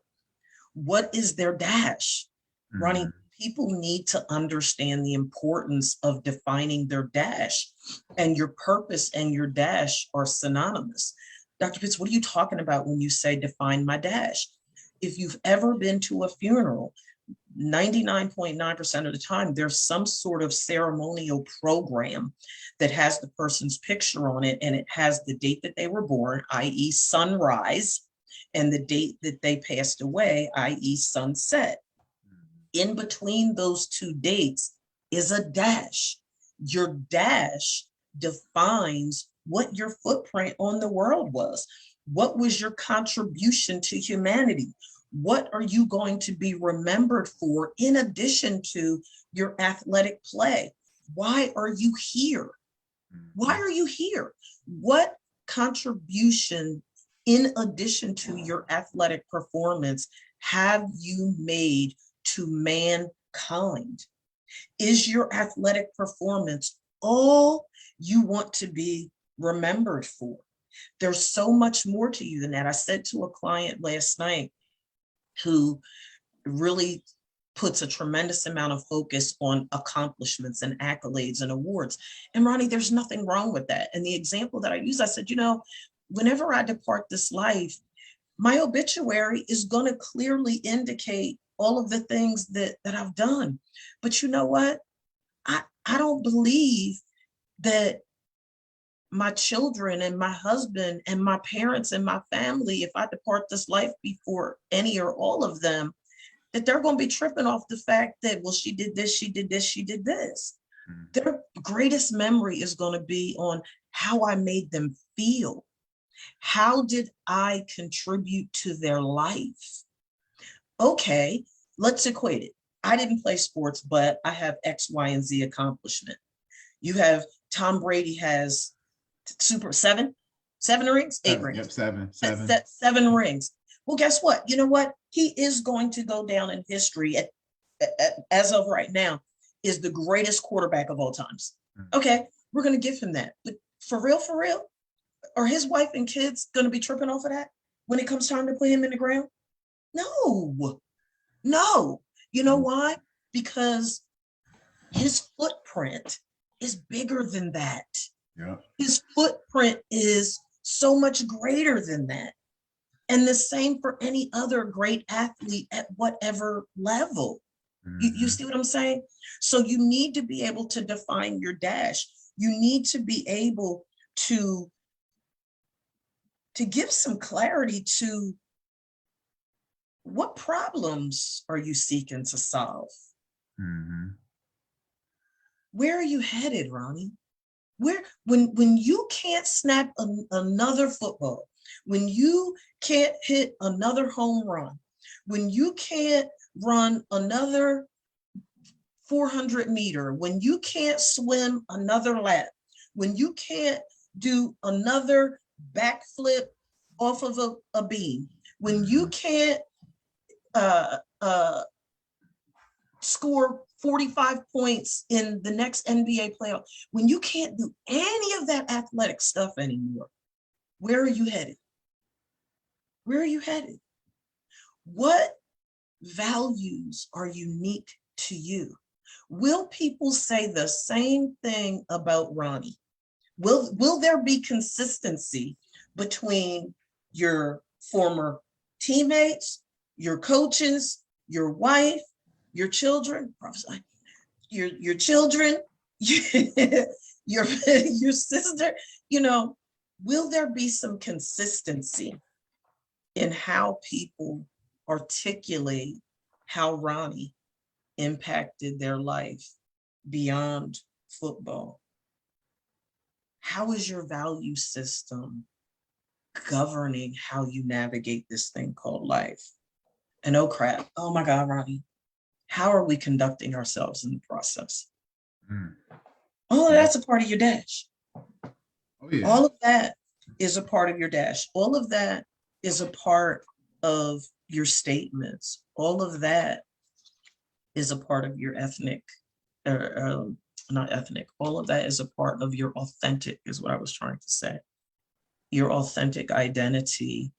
[SPEAKER 3] What is their dash? Ronnie, people need to understand the importance of defining their dash, and your purpose and your dash are synonymous. Dr. Pitts, what are you talking about when you say define my dash? If you've ever been to a funeral, 99.9% of the time, there's some sort of ceremonial program that has the person's picture on it, and it has the date that they were born, i.e. sunrise, and the date that they passed away, i.e. sunset. In between those two dates is a dash. Your dash defines what your footprint on the world was. What was your contribution to humanity? What are you going to be remembered for in addition to your athletic play? Why are you here? Why are you here? What contribution in addition to your athletic performance have you made to mankind? Is your athletic performance all you want to be remembered for? There's so much more to you than that. I said to a client last night who really puts a tremendous amount of focus on accomplishments and accolades and awards. And Ronnie, there's nothing wrong with that. And the example that I use, I said, whenever I depart this life, my obituary is going to clearly indicate all of the things that I've done. But you know what? I don't believe that my children and my husband and my parents and my family, if I depart this life before any or all of them, that they're going to be tripping off the fact that, well, she did this, she did this, she did this. Their greatest memory is going to be on how I made them feel. How did I contribute to their life? Okay, let's equate it. I didn't play sports, but I have X, Y, and Z accomplishment. You have Tom Brady has seven rings, 8 rings.
[SPEAKER 2] Yep, seven.
[SPEAKER 3] Seven rings. Well, guess what? You know what? He is going to go down in history as of right now, is the greatest quarterback of all times. Okay, we're going to give him that. But for real, are his wife and kids going to be tripping off of that when it comes time to put him in the ground? No. You know why? Because his footprint is bigger than that.
[SPEAKER 2] Yeah. His
[SPEAKER 3] footprint is so much greater than that. And the same for any other great athlete at whatever level. You see what I'm saying? So you need to be able to define your dash. You need to be able to give some clarity to what problems are you seeking to solve? Where are you headed, Ronnie? When you can't snap another football, when you can't hit another home run, when you can't run another 400 meter, when you can't swim another lap, when you can't do another backflip off of a beam, when you can't score 45 points in the next NBA playoff, when you can't do any of that athletic stuff anymore, where are you headed? Where are you headed? What values are unique to you? Will people say the same thing about Ronnie? Will there be consistency between your former teammates, your coaches, your wife, your children, your children, your sister? You know, will there be some consistency in how people articulate how Ronnie impacted their life beyond football? How is your value system governing how you navigate this thing called life? And oh crap, oh my God, Ronnie, how are we conducting ourselves in the process? All of that's a part of your dash.
[SPEAKER 2] Oh, yeah.
[SPEAKER 3] All of that is a part of your dash. All of that is a part of your statements. All of that is a part of your ethnic, not ethnic, all of that is a part of your authentic, is what I was trying to say. Your authentic identity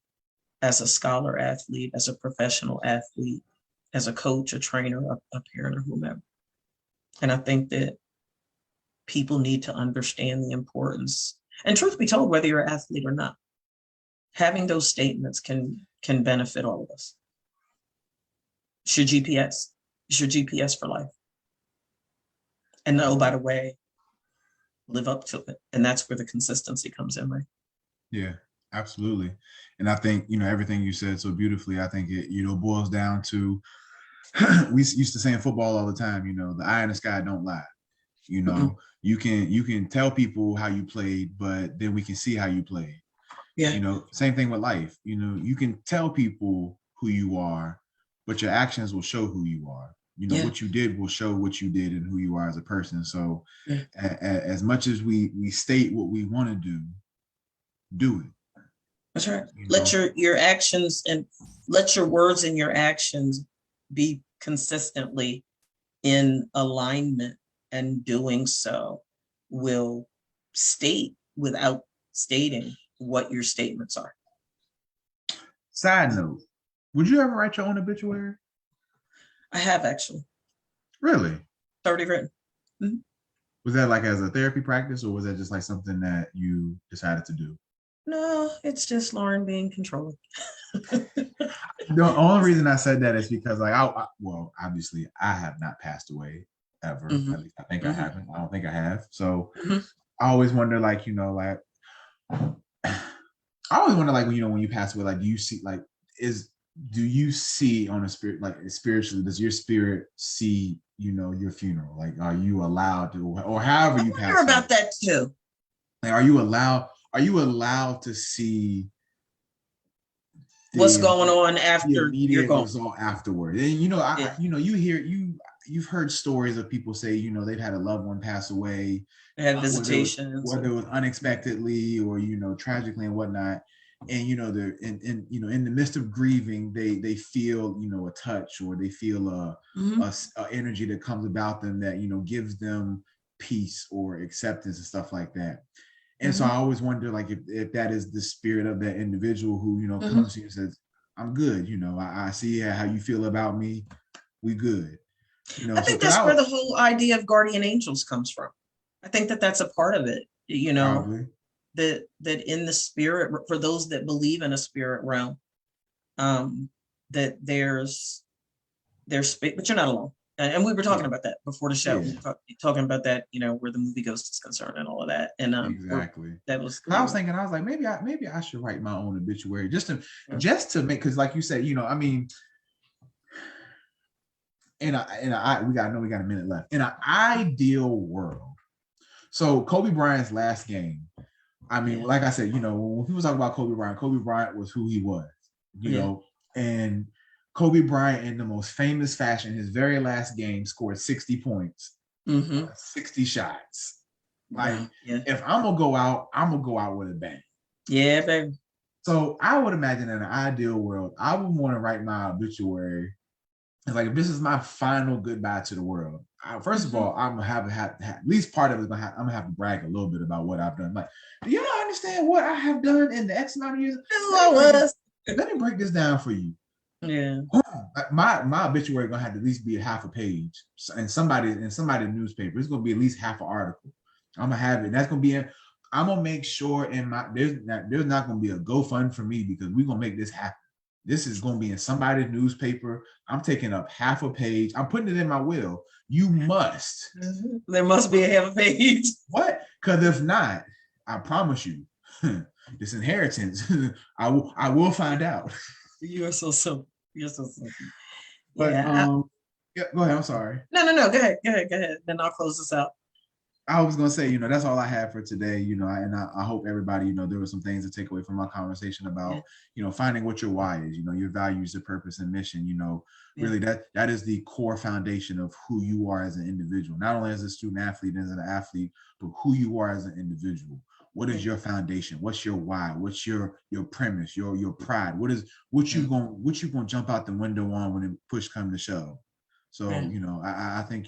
[SPEAKER 3] as a scholar athlete, as a professional athlete, as a coach, a trainer, a parent, or whomever. And I think that people need to understand the importance. And truth be told, whether you're an athlete or not, having those statements can benefit all of us. It's your GPS. It's your GPS for life. And oh, by the way, live up to it. And that's where the consistency comes in, right?
[SPEAKER 2] Yeah, absolutely. And I think, everything you said so beautifully, I think it, boils down to, we used to say in football all the time, the eye in the sky don't lie. You can tell people how you played, but then we can see how you played.
[SPEAKER 3] Yeah.
[SPEAKER 2] Same thing with life. You can tell people who you are, but your actions will show who you are. What you did will show what you did and who you are as a person. So as much as we state what we want to do it.
[SPEAKER 3] That's right. Let your actions and let your words and your actions be consistently in alignment, and doing so will state without stating what your statements are.
[SPEAKER 2] Side note, would you ever write your own obituary?
[SPEAKER 3] I have actually.
[SPEAKER 2] Really?
[SPEAKER 3] It's already written. Mm-hmm.
[SPEAKER 2] Was that like as a therapy practice, or was that just like something that you decided to do?
[SPEAKER 3] No, it's just Lauren being controlling.
[SPEAKER 2] The only reason I said that is because well, obviously I have not passed away ever.
[SPEAKER 3] Mm-hmm.
[SPEAKER 2] At least I think I haven't. I don't think I have. So I always wonder, I always wonder, when you pass away, do you see on a spirit, spiritually, does your spirit see, your funeral? Are you allowed to, or however you pass away?
[SPEAKER 3] About that too.
[SPEAKER 2] Are you allowed to see
[SPEAKER 3] what's going on after you're gone?
[SPEAKER 2] Result afterward? And you've heard stories of people say, they've had a loved one pass away.
[SPEAKER 3] They had visitations,
[SPEAKER 2] whether it was unexpectedly or tragically and whatnot. And they're in the midst of grieving, they feel a touch, or they feel a energy that comes about them that gives them peace or acceptance and stuff like that. And so I always wonder, if that is the spirit of that individual who comes to you and says, "I'm good. I see how you feel about me. We good."
[SPEAKER 3] I think that's where the whole idea of guardian angels comes from. I think that that's a part of it.
[SPEAKER 2] Probably.
[SPEAKER 3] That in the spirit, for those that believe in a spirit realm, that there's but you're not alone. And we were talking about that before the show. We were talking about that, where the movie ghost is concerned and all of that. And
[SPEAKER 2] exactly.
[SPEAKER 3] That was.
[SPEAKER 2] I was thinking, maybe I should write my own obituary just to make, because like you said, we got a minute left. In an ideal world, so Kobe Bryant's last game. Like I said, when people talk about Kobe Bryant was who he was, and Kobe Bryant, in the most famous fashion, his very last game, scored 60 points, 60 shots. If I'm gonna go out with a bang.
[SPEAKER 3] Yeah, baby.
[SPEAKER 2] So I would imagine, in an ideal world, I would want to write my obituary. It's if this is my final goodbye to the world. First of all, I'm gonna have at least part of it. I'm gonna have to brag a little bit about what I've done. Do you not understand what I have done in the X amount of years?
[SPEAKER 3] Let
[SPEAKER 2] me break this down for you.
[SPEAKER 3] Yeah.
[SPEAKER 2] My obituary gonna have to at least be a half a page, and somebody's newspaper. It's gonna be at least half an article. I'm gonna have it. That's gonna be. I'm gonna make sure in my there's not gonna be a GoFund for me because we're gonna make this happen. This is gonna be in somebody's newspaper. I'm taking up half a page. I'm putting it in my will. You must.
[SPEAKER 3] There must be a half a page.
[SPEAKER 2] What? Because if not, I promise you, this inheritance, I will find out.
[SPEAKER 3] You are so simple. You're so simple.
[SPEAKER 2] But
[SPEAKER 3] Yeah.
[SPEAKER 2] yeah, go ahead. I'm sorry.
[SPEAKER 3] No. Go ahead. Then I'll close this out.
[SPEAKER 2] I was gonna say, that's all I have for today. And I hope everybody, there were some things to take away from our conversation about, finding what your why is, your values, your purpose and mission. Really that is the core foundation of who you are as an individual, not only as a student athlete and as an athlete, but who you are as an individual. What is your foundation? What's your why? What's your premise? Your pride? What you gonna jump out the window on when the push comes to shove? So, I think,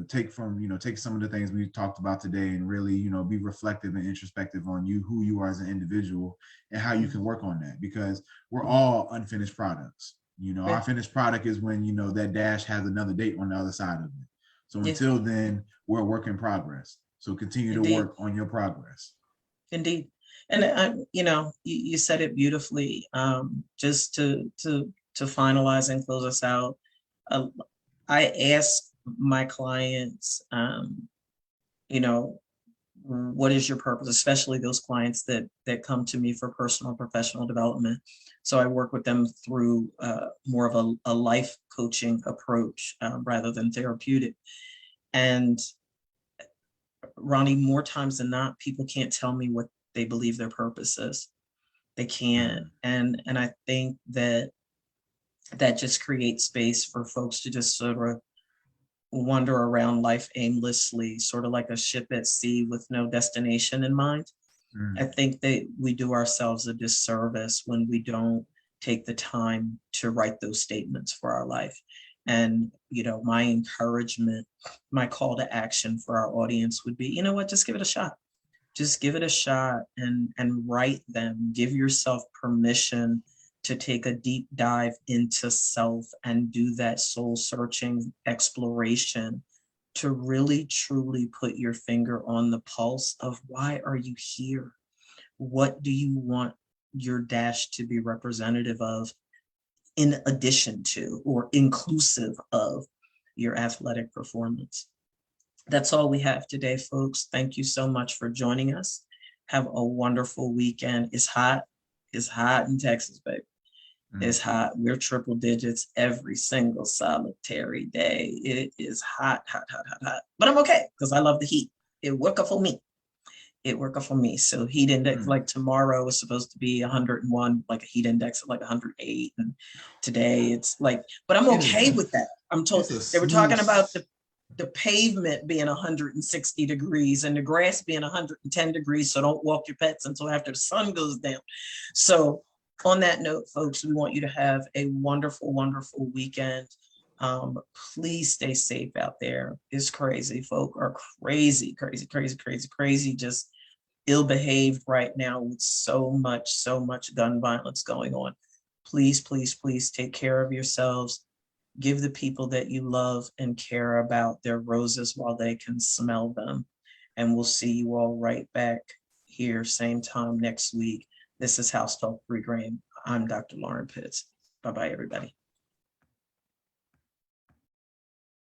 [SPEAKER 2] take some of the things we talked about today and really, be reflective and introspective on who you are as an individual and how you can work on that, because we're all unfinished products. Our finished product is when, that dash has another date on the other side of it. So until then, we're a work in progress. So continue to work on your progress.
[SPEAKER 3] Indeed. And you said it beautifully. Just to finalize and close us out, I ask my clients, what is your purpose, especially those clients that come to me for personal and professional development. So I work with them through more of a life coaching approach rather than therapeutic. And Ronnie, more times than not, people can't tell me what they believe their purpose is. They can't. And I think that just creates space for folks to just sort of wander around life aimlessly, sort of like a ship at sea with no destination in mind. I think that we do ourselves a disservice when we don't take the time to write those statements for our life. And, my encouragement, my call to action for our audience would be, just give it a shot. Just give it a shot and write them. Give yourself permission to take a deep dive into self and do that soul searching exploration to really truly put your finger on the pulse of why are you here? What do you want your dash to be representative of, in addition to or inclusive of your athletic performance? That's all we have today, folks. Thank you so much for joining us. Have a wonderful weekend. It's hot. It's hot in Texas, baby. It's hot. We're triple digits every single solitary day. It is hot. But I'm okay because I love the heat. It works for me. So heat index, like tomorrow is supposed to be 101, like a heat index of like 108. And today it's like, but I'm okay with that. I'm told they were talking about the pavement being 160 degrees and the grass being 110 degrees. So don't walk your pets until after the sun goes down. So on that note, folks, we want you to have a wonderful, wonderful weekend. Please stay safe out there. It's crazy. Folk are crazy, just ill-behaved right now with so much gun violence going on. Please, please, please take care of yourselves. Give the people that you love and care about their roses while they can smell them. And we'll see you all right back here, same time next week. This is House Talk Pregame. I'm Dr. Lauren Pitts. Bye-bye, everybody.